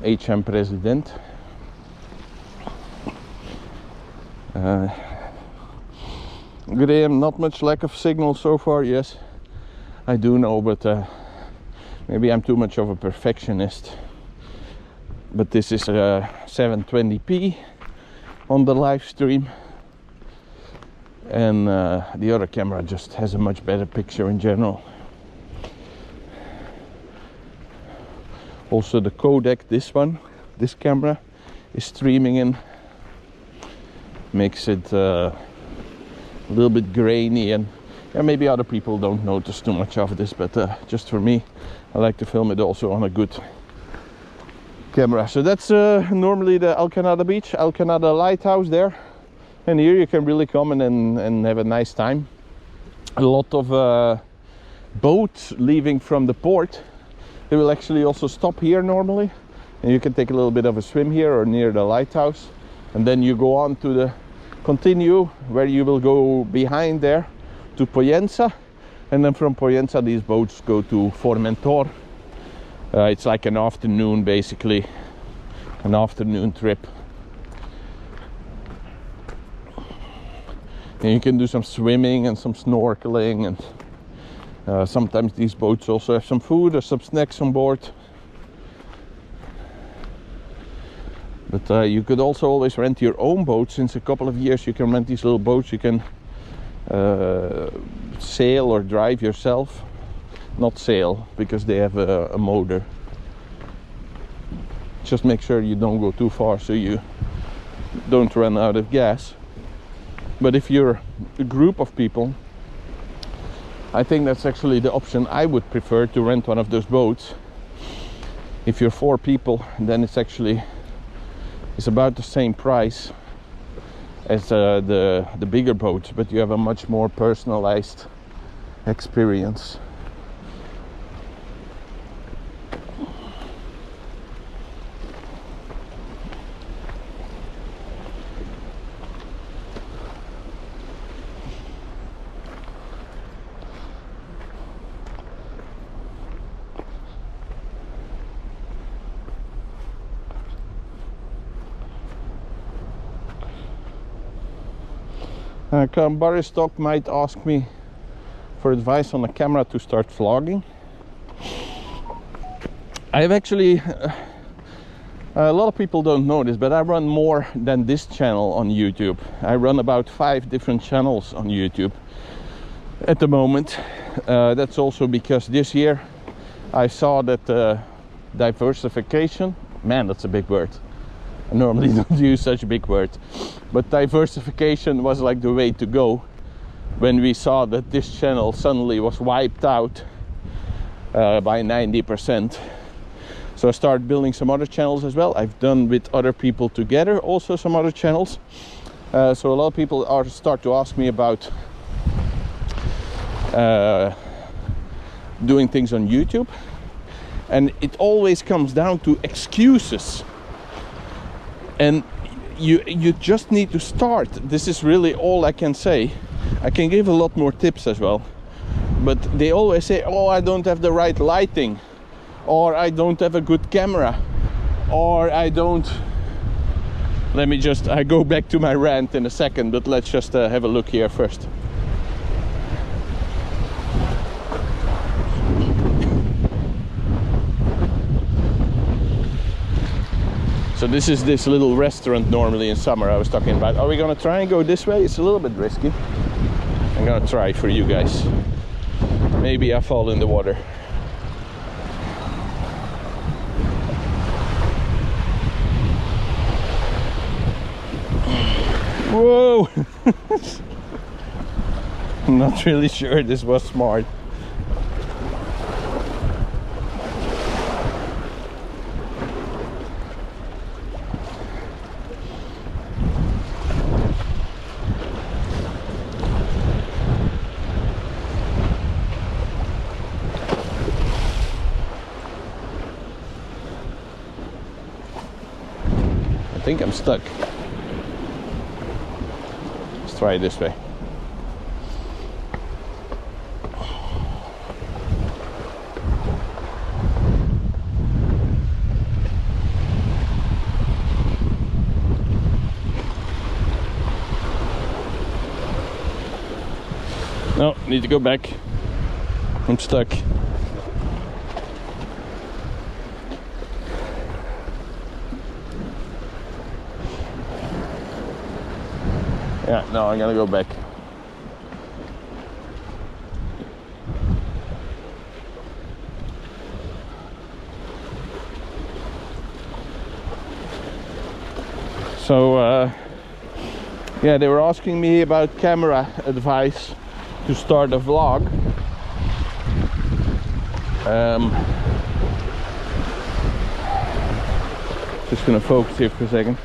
HM President. Graham, not much lack of signal so far. Yes, I do know, but maybe I'm too much of a perfectionist. But this is 720p on the live stream, and the other camera just has a much better picture in general. Also the codec, this camera is streaming in, makes it a little bit grainy, and yeah, maybe other people don't notice too much of this, but just for me, I like to film it also on a good camera. So that's normally the Alcanada beach, Alcanada lighthouse there, and here you can really come and have a nice time. A lot of boats leaving from the port. They will actually also stop here normally, and you can take a little bit of a swim here or near the lighthouse, and then you go on to the continue, where you will go behind there to Poyensa, and then from Poyensa these boats go to Formentor. It's like an afternoon, basically an afternoon trip, and you can do some swimming and some snorkeling, and sometimes these boats also have some food or some snacks on board. But you could also always rent your own boat. Since a couple of years you can rent these little boats. You can sail or drive yourself. Not sail, because they have a motor. Just make sure you don't go too far so you don't run out of gas. But if you're a group of people, I think that's actually the option I would prefer, to rent one of those boats. If you're 4 people, then it's about the same price as the bigger boats, but you have a much more personalized experience. Boris Stock might ask me for advice on a camera to start vlogging. I've actually, a lot of people don't know this, but I run more than this channel on YouTube. I run about 5 different channels on YouTube at the moment. That's also because this year I saw that diversification, man, that's a big word. I normally don't use such big words, but diversification was like the way to go when we saw that this channel suddenly was wiped out by 90%. So I started building some other channels as well. I've done with other people together also some other channels. So a lot of people start to ask me about doing things on YouTube, and it always comes down to excuses. And you just need to start. This is really all I can say. I can give a lot more tips as well, but they always say, oh, I don't have the right lighting, or I don't have a good camera, or I don't. I go back to my rant in a second, but let's just have a look here first. So this is this little restaurant normally in summer I was talking about. Are we gonna try and go this way? It's a little bit risky. I'm gonna try for you guys. Maybe I fall in the water. Whoa! I'm not really sure this was smart. I think I'm stuck. Let's try it this way. No, need to go back. I'm stuck. Yeah, no, I'm gonna go back. So, yeah, they were asking me about camera advice to start a vlog. Just gonna focus here for a second.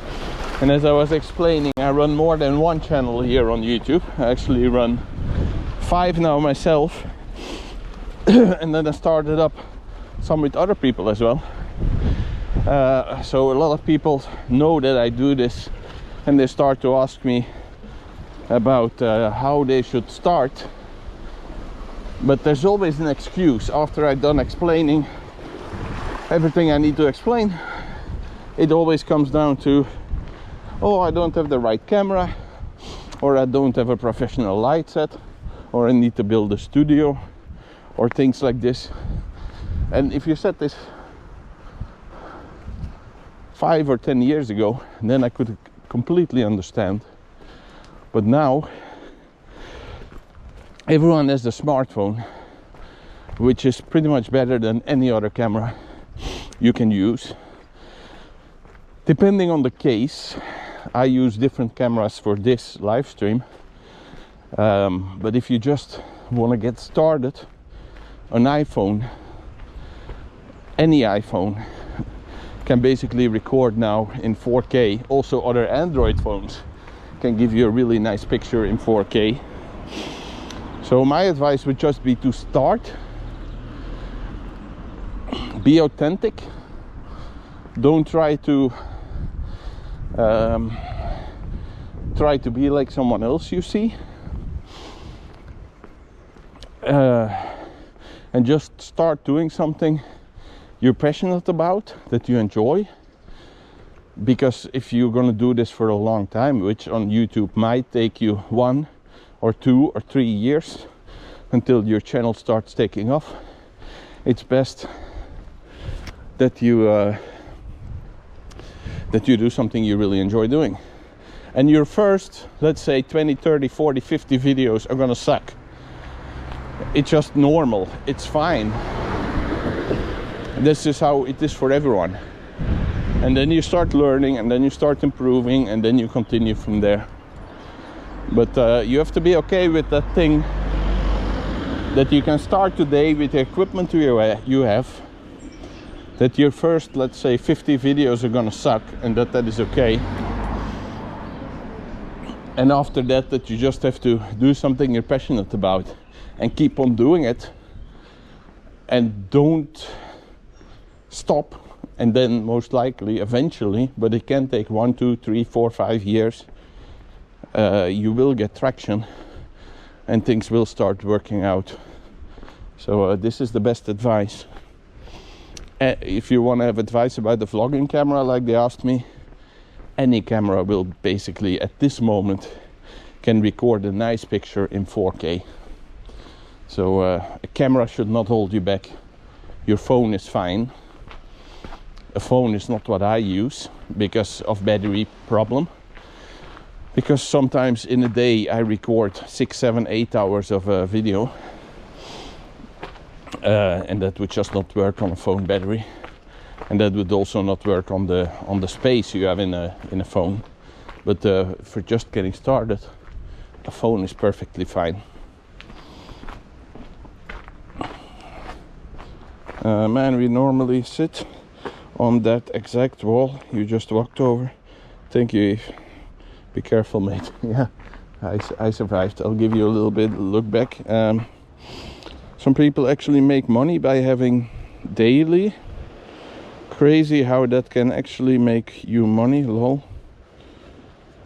And as I was explaining, I run more than one channel here on YouTube. I actually run 5 now myself. And then I started up some with other people as well. So a lot of people know that I do this, and they start to ask me about how they should start. But there's always an excuse. After I'm done explaining everything I need to explain, it always comes down to, oh, I don't have the right camera, or I don't have a professional light set, or I need to build a studio, or things like this. And if you said this 5 or 10 years ago, then I could completely understand. But now everyone has a smartphone, which is pretty much better than any other camera you can use. Depending on the case, I use different cameras for this live stream. But if you just want to get started, an iPhone, any iPhone, can basically record now in 4K. Also other Android phones can give you a really nice picture in 4K. So my advice would just be to start, be authentic, don't try to be like someone else you see, and just start doing something you're passionate about, that you enjoy. Because if you're going to do this for a long time, which on YouTube might take you 1 or 2 or 3 years until your channel starts taking off, it's best that you do something you really enjoy doing. And your first, let's say 20, 30, 40, 50 videos are gonna suck. It's just normal, it's fine. This is how it is for everyone. And then you start learning, and then you start improving, and then you continue from there. But you have to be okay with that thing, that you can start today with the equipment you have, that your first, let's say 50 videos are gonna suck, and that is okay. And after that you just have to do something you're passionate about and keep on doing it, and don't stop. And then most likely eventually, but it can take 1, 2, 3, 4, 5 years, you will get traction and things will start working out. So this is the best advice. If you want to have advice about the vlogging camera, like they asked me, any camera will basically at this moment can record a nice picture in 4K. So a camera should not hold you back. Your phone is fine. A phone is not what I use because of battery problem. Because sometimes in a day I record 6, 7, 8 hours of a video, and that would just not work on a phone battery, and that would also not work on the space you have in a phone. But for just getting started, a phone is perfectly fine. Man, we normally sit on that exact wall you just walked over. Thank you, Eve. Be careful, mate. Yeah, I survived. I'll give you a little bit look back. Some people actually make money by having daily. Crazy how that can actually make you money, lol.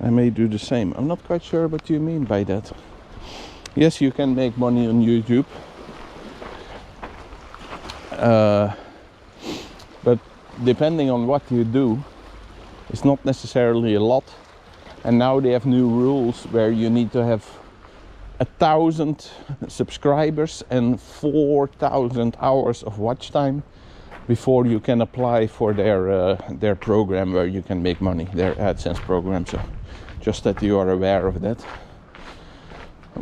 I may do the same. I'm not quite sure what you mean by that. Yes, you can make money on YouTube. But depending on what you do, it's not necessarily a lot. And now they have new rules where you need to have 1,000 subscribers and 4,000 hours of watch time before you can apply for their program where you can make money, their AdSense program. So just that you are aware of that.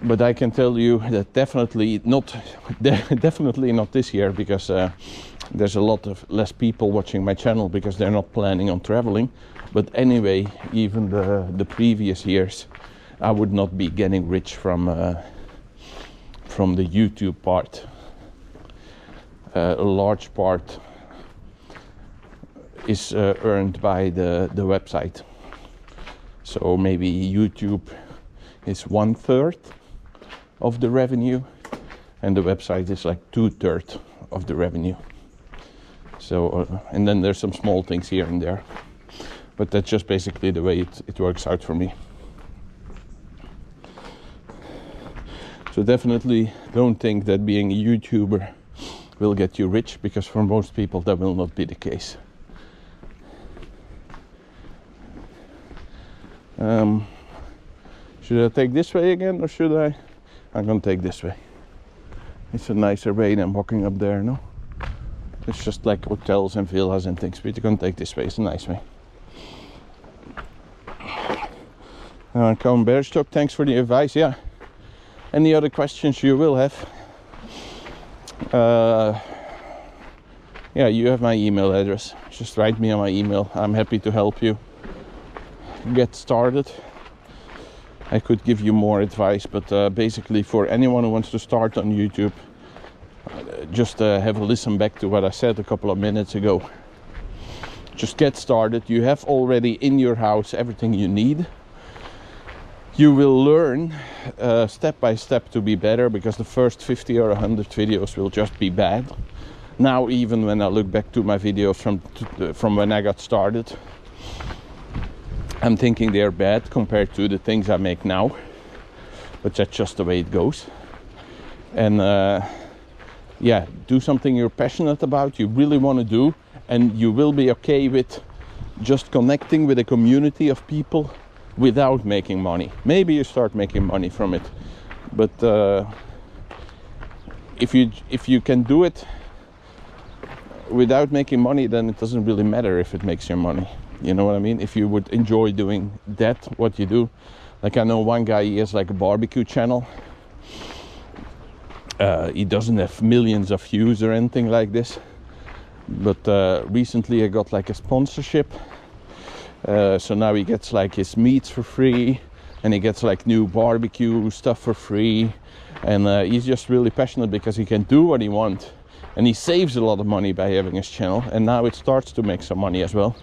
But I can tell you that definitely not this year, because there's a lot of less people watching my channel because they're not planning on traveling. But anyway, even the previous years, I would not be getting rich from the YouTube part. A large part is earned by the website. So maybe YouTube is 1/3 of the revenue, and the website is like 2/3 of the revenue. So and then there's some small things here and there, but that's just basically the way it works out for me. So definitely don't think that being a YouTuber will get you rich, because for most people that will not be the case. Should I take this way again, or should I? I'm gonna take this way. It's a nicer way than walking up there, no? It's just like hotels and villas and things, but you're gonna take this way, it's a nice way. Colin Bearstock, thanks for the advice, yeah. Any other questions you will have? Yeah, you have my email address. Just write me on my email. I'm happy to help you get started. I could give you more advice, but basically for anyone who wants to start on YouTube, just have a listen back to what I said a couple of minutes ago. Just get started. You have already in your house everything you need. You will learn step by step to be better, because the first 50 or 100 videos will just be bad. Now, even when I look back to my videos from when I got started, I'm thinking they're bad compared to the things I make now, but that's just the way it goes. And yeah, do something you're passionate about, you really want to do, and you will be okay with just connecting with a community of people without making money. Maybe you start making money from it, but if you can do it without making money, then it doesn't really matter if it makes you money. You know what I mean? If you would enjoy doing that, what you do. Like, I know one guy, he has like a barbecue channel. He doesn't have millions of views or anything like this, but recently I got like a sponsorship, so now he gets like his meats for free, and he gets like new barbecue stuff for free, and he's just really passionate because he can do what he wants, and he saves a lot of money by having his channel, and now it starts to make some money as well.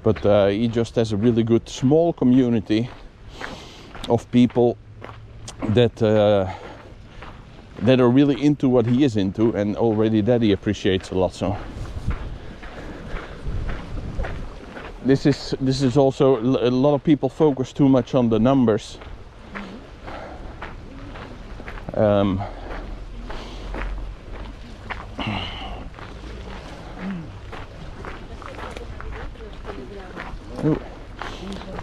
But he just has a really good small community of people that are really into what he is into, and already that he appreciates a lot. So this is also, a lot of people focus too much on the numbers.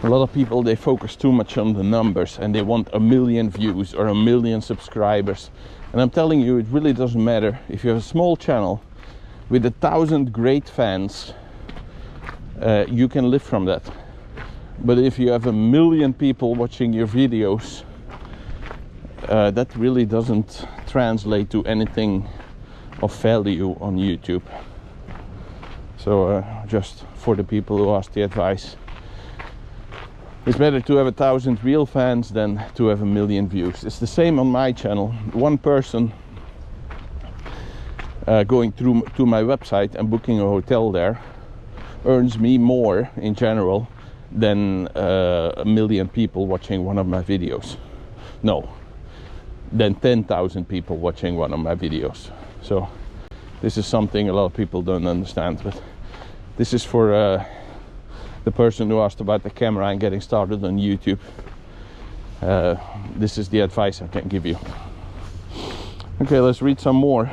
A lot of people, they focus too much on the numbers, and they want 1 million views or 1 million subscribers. And I'm telling you, it really doesn't matter. If you have a small channel with 1,000 great fans, you can live from that. But if you have 1 million people watching your videos, that really doesn't translate to anything of value on YouTube. So just for the people who ask the advice, it's better to have 1,000 real fans than to have 1 million views. It's the same on my channel. One person going through to my website and booking a hotel there earns me more in general than 1 million people watching one of my videos. No, than 10,000 people watching one of my videos. So this is something a lot of people don't understand, but this is for the person who asked about the camera and getting started on YouTube. This is the advice I can give you. Okay, let's read some more.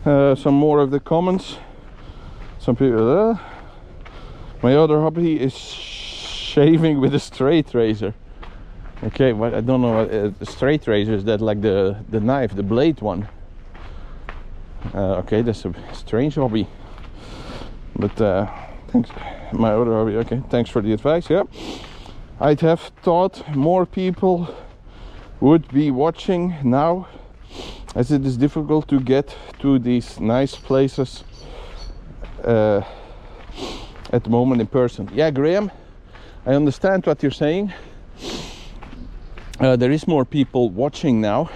Some more of the comments. Some people, my other hobby is shaving with a straight razor. Okay, but I don't know what a straight razor is. That like the knife, the blade one? Okay, that's a strange hobby. But thanks. My other hobby. Okay, thanks for the advice. Yeah, I'd have thought more people would be watching now, as it is difficult to get to these nice places at the moment in person. Yeah, Graham, I understand what you're saying. There is more people watching now,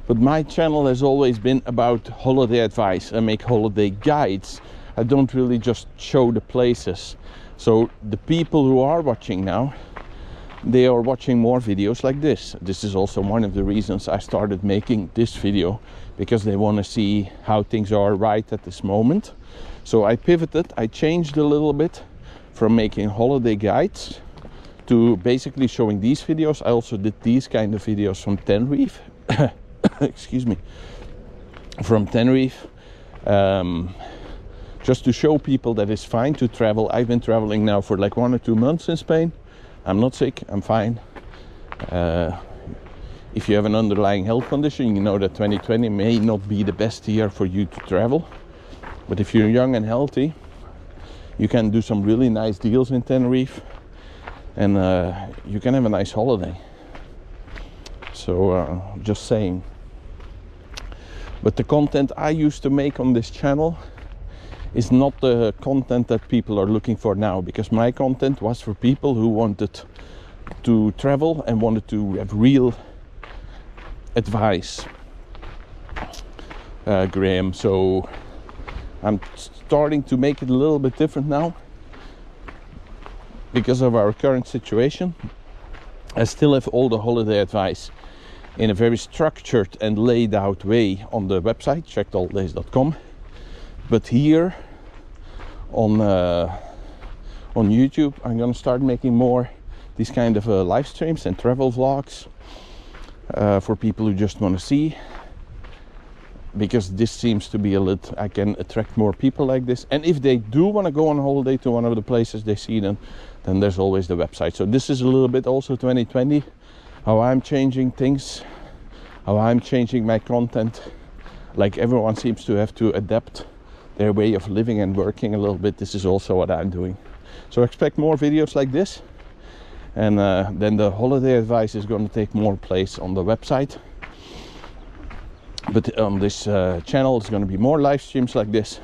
but my channel has always been about holiday advice. I make holiday guides. I don't really just show the places. So the people who are watching now, they are watching more videos like this. This is also one of the reasons I started making this video, because they want to see how things are right at this moment. So I pivoted, I changed a little bit from making holiday guides to basically showing these videos. I also did these kind of videos from Tenerife. Excuse me. From Tenerife. Just to show people that it's fine to travel. I've been traveling now for like 1 or 2 months in Spain. I'm not sick, I'm fine. If you have an underlying health condition, you know that 2020 may not be the best year for you to travel. But if you're young and healthy, you can do some really nice deals in Tenerife, and you can have a nice holiday. So just saying. But the content I used to make on this channel is not the content that people are looking for now, because my content was for people who wanted to travel and wanted to have real advice, Graham. So I'm starting to make it a little bit different now because of our current situation. I still have all the holiday advice in a very structured and laid out way on the website checkedholidays.com, but here on YouTube I'm gonna start making more these kind of live streams and travel vlogs for people who just want to see, because this seems to be I can attract more people like this. And if they do want to go on holiday to one of the places they see, then there's always the website. So this is a little bit also 2020, how I'm changing things, how I'm changing my content. Like everyone seems to have to adapt their way of living and working a little bit. This is also what I'm doing. So expect more videos like this, and then the holiday advice is going to take more place on the website. But on this channel it's going to be more live streams like this,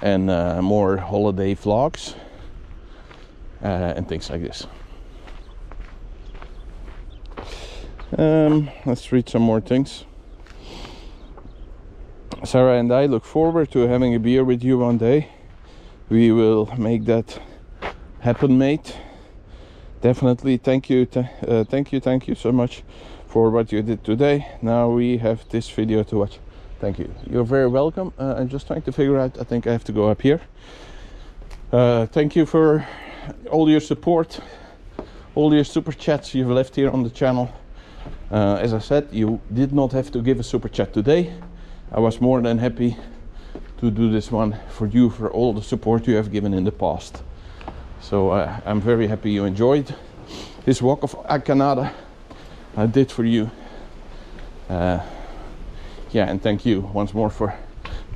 and more holiday vlogs and things like this. Let's read some more things. Sarah and I look forward to having a beer with you one day. We will make that happen, mate. Definitely. Thank you so much for what you did today. Now we have this video to watch. Thank you. You're very welcome. I'm just trying to figure out, I think I have to go up here. Thank you for all your support, all your super chats you've left here on the channel. As I said, you did not have to give a super chat today. I was more than happy to do this one for you, for all the support you have given in the past. So I'm very happy you enjoyed this walk of Alcanada I did for you. Yeah, and thank you once more for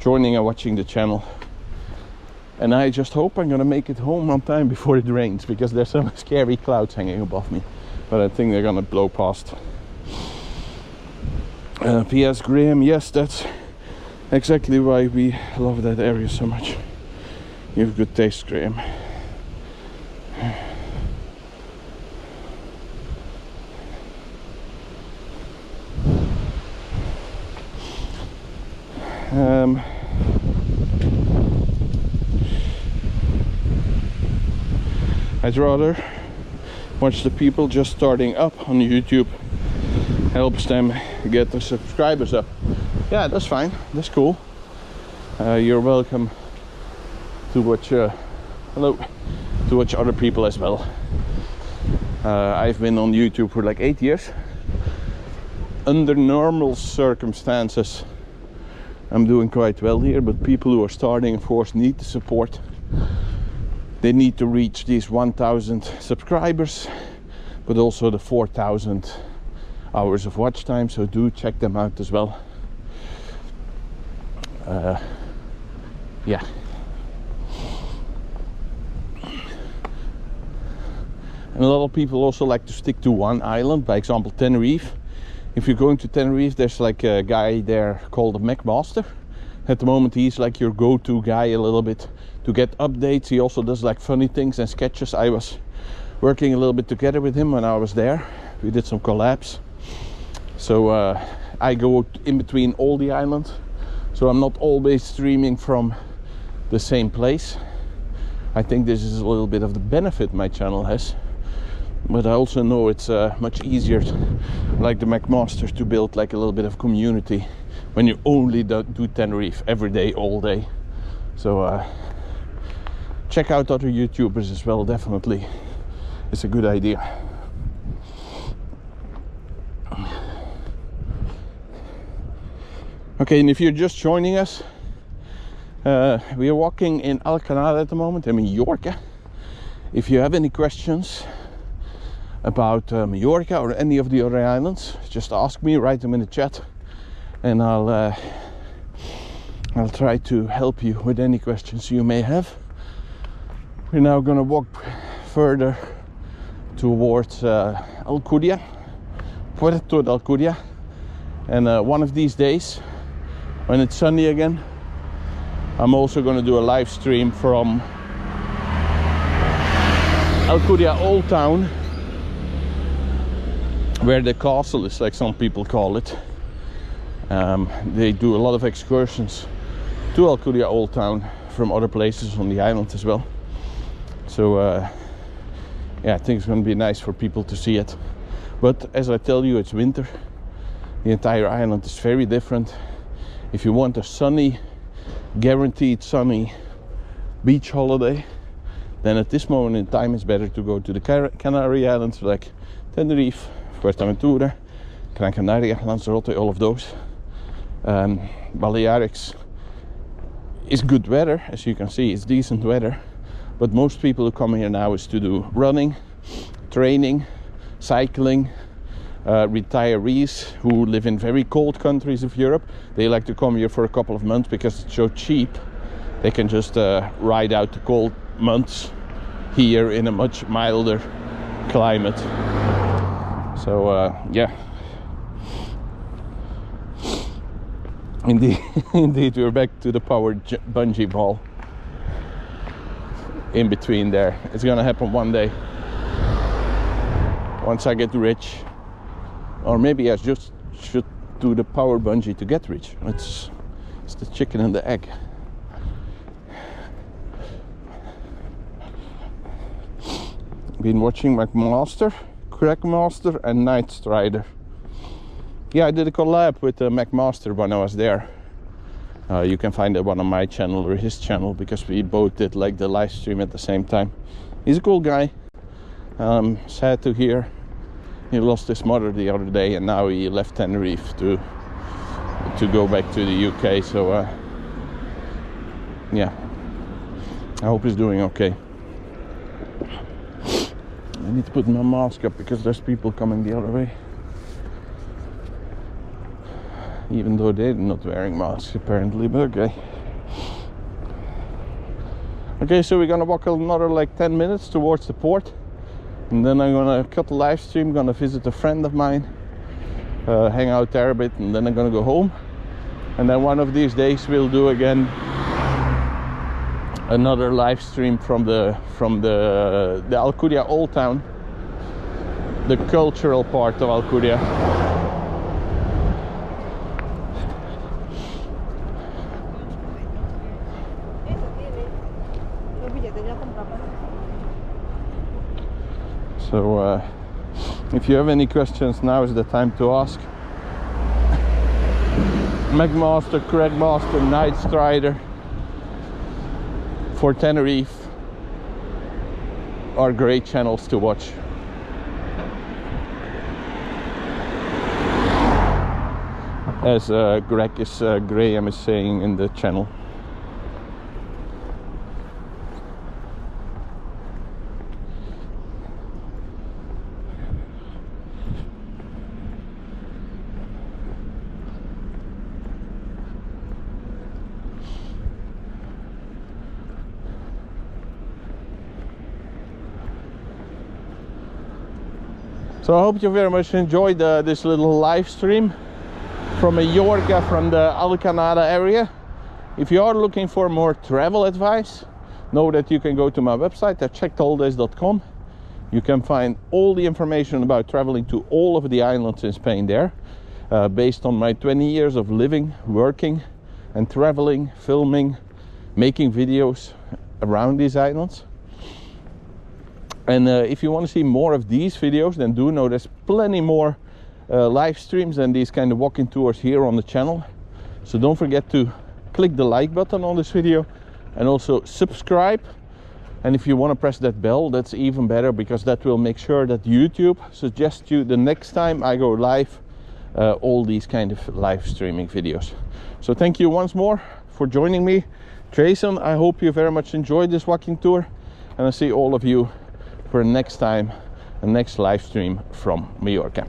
joining and watching the channel. And I just hope I'm gonna make it home on time before it rains, because there's some scary clouds hanging above me, but I think they're gonna blow past. P.S. Graham, yes, that's exactly why we love that area so much. You have good taste, Graham. I'd rather watch the people just starting up on YouTube. Helps them get the subscribers up. Yeah, that's fine. That's cool. You're welcome to watch. To watch other people as well. I've been on YouTube for like 8 years. Under normal circumstances, I'm doing quite well here. But people who are starting, of course, need the support. They need to reach these 1,000 subscribers, but also the 4,000 hours of watch time, so do check them out as well. Yeah. And a lot of people also like to stick to one island, by example Tenerife. If you're going to Tenerife, there's like a guy there called the McMaster. At the moment he's like your go-to guy a little bit to get updates. He also does like funny things and sketches. I was working a little bit together with him when I was there. We did some collabs. So I go in between all the islands, so I'm not always streaming from the same place. I think this is a little bit of the benefit my channel has, but I also know it's much easier, like the McMasters, to build like a little bit of community when you only do Tenerife every day, all day. So check out other YouTubers as well, definitely. It's a good idea. Okay, and if you're just joining us, we are walking in Alcanada at the moment, in Mallorca. If you have any questions about Mallorca or any of the other islands, just ask me, write them in the chat, and I'll try to help you with any questions you may have. We're now going to walk further towards Alcudia, Puerto de Alcudia, and one of these days, when it's sunny again, I'm also going to do a live stream from Alcudia Old Town where the castle is, like some people call it. They do a lot of excursions to Alcanada Old Town from other places on the island as well. So yeah, I think it's going to be nice for people to see it. But as I tell you, it's winter. The entire island is very different. If you want a sunny, guaranteed sunny beach holiday, then at this moment in time it's better to go to the Canary Islands like Tenerife, Fuerteventura, Gran Canaria, Lanzarote, all of those. Balearics is good weather, as you can see, it's decent weather, but most people who come here now is to do running, training, cycling. Retirees who live in very cold countries of Europe, they like to come here for a couple of months because it's so cheap. They can just ride out the cold months here in a much milder climate. So yeah, indeed we're back to the powered bungee ball in between there. It's gonna happen one day, once I get rich, or maybe I just should do the power bungee to get rich. It's the chicken and the egg. Been watching McMaster, Crackmaster and Night Strider. Yeah, I did a collab with McMaster when I was there. You can find that one on my channel or his channel, because we both did like the live stream at the same time. He's a cool guy. Sad to hear he lost his mother the other day, and now he left Tenerife to go back to the UK. So yeah, I hope he's doing okay. I need to put my mask up because there's people coming the other way, even though they're not wearing masks apparently, but okay. Okay, so we're gonna walk another like 10 minutes towards the port, and then I'm gonna cut the live stream, gonna visit a friend of mine, hang out there a bit, and then I'm gonna go home. And then one of these days we'll do again another live stream from the Alcanada Old Town, the cultural part of Alcanada. So if you have any questions, now is the time to ask. McMaster, Crackmaster, Night Strider for Tenerife are great channels to watch. As Graham is saying in the channel. So I hope you very much enjoyed this little live stream from Mallorca, from the Alcanada area. If you are looking for more travel advice, know that you can go to my website at checkedholidays.com. You can find all the information about traveling to all of the islands in Spain there, based on my 20 years of living, working and traveling, filming, making videos around these islands. And if you want to see more of these videos, then do know there's plenty more live streams and these kind of walking tours here on the channel. So don't forget to click the like button on this video and also subscribe. And if you want to press that bell, that's even better, because that will make sure that YouTube suggests you the next time I go live all these kind of live streaming videos. So thank you once more for joining me, Jason. I hope you very much enjoyed this walking tour, and I'll see all of you for next time, the next live stream from Mallorca.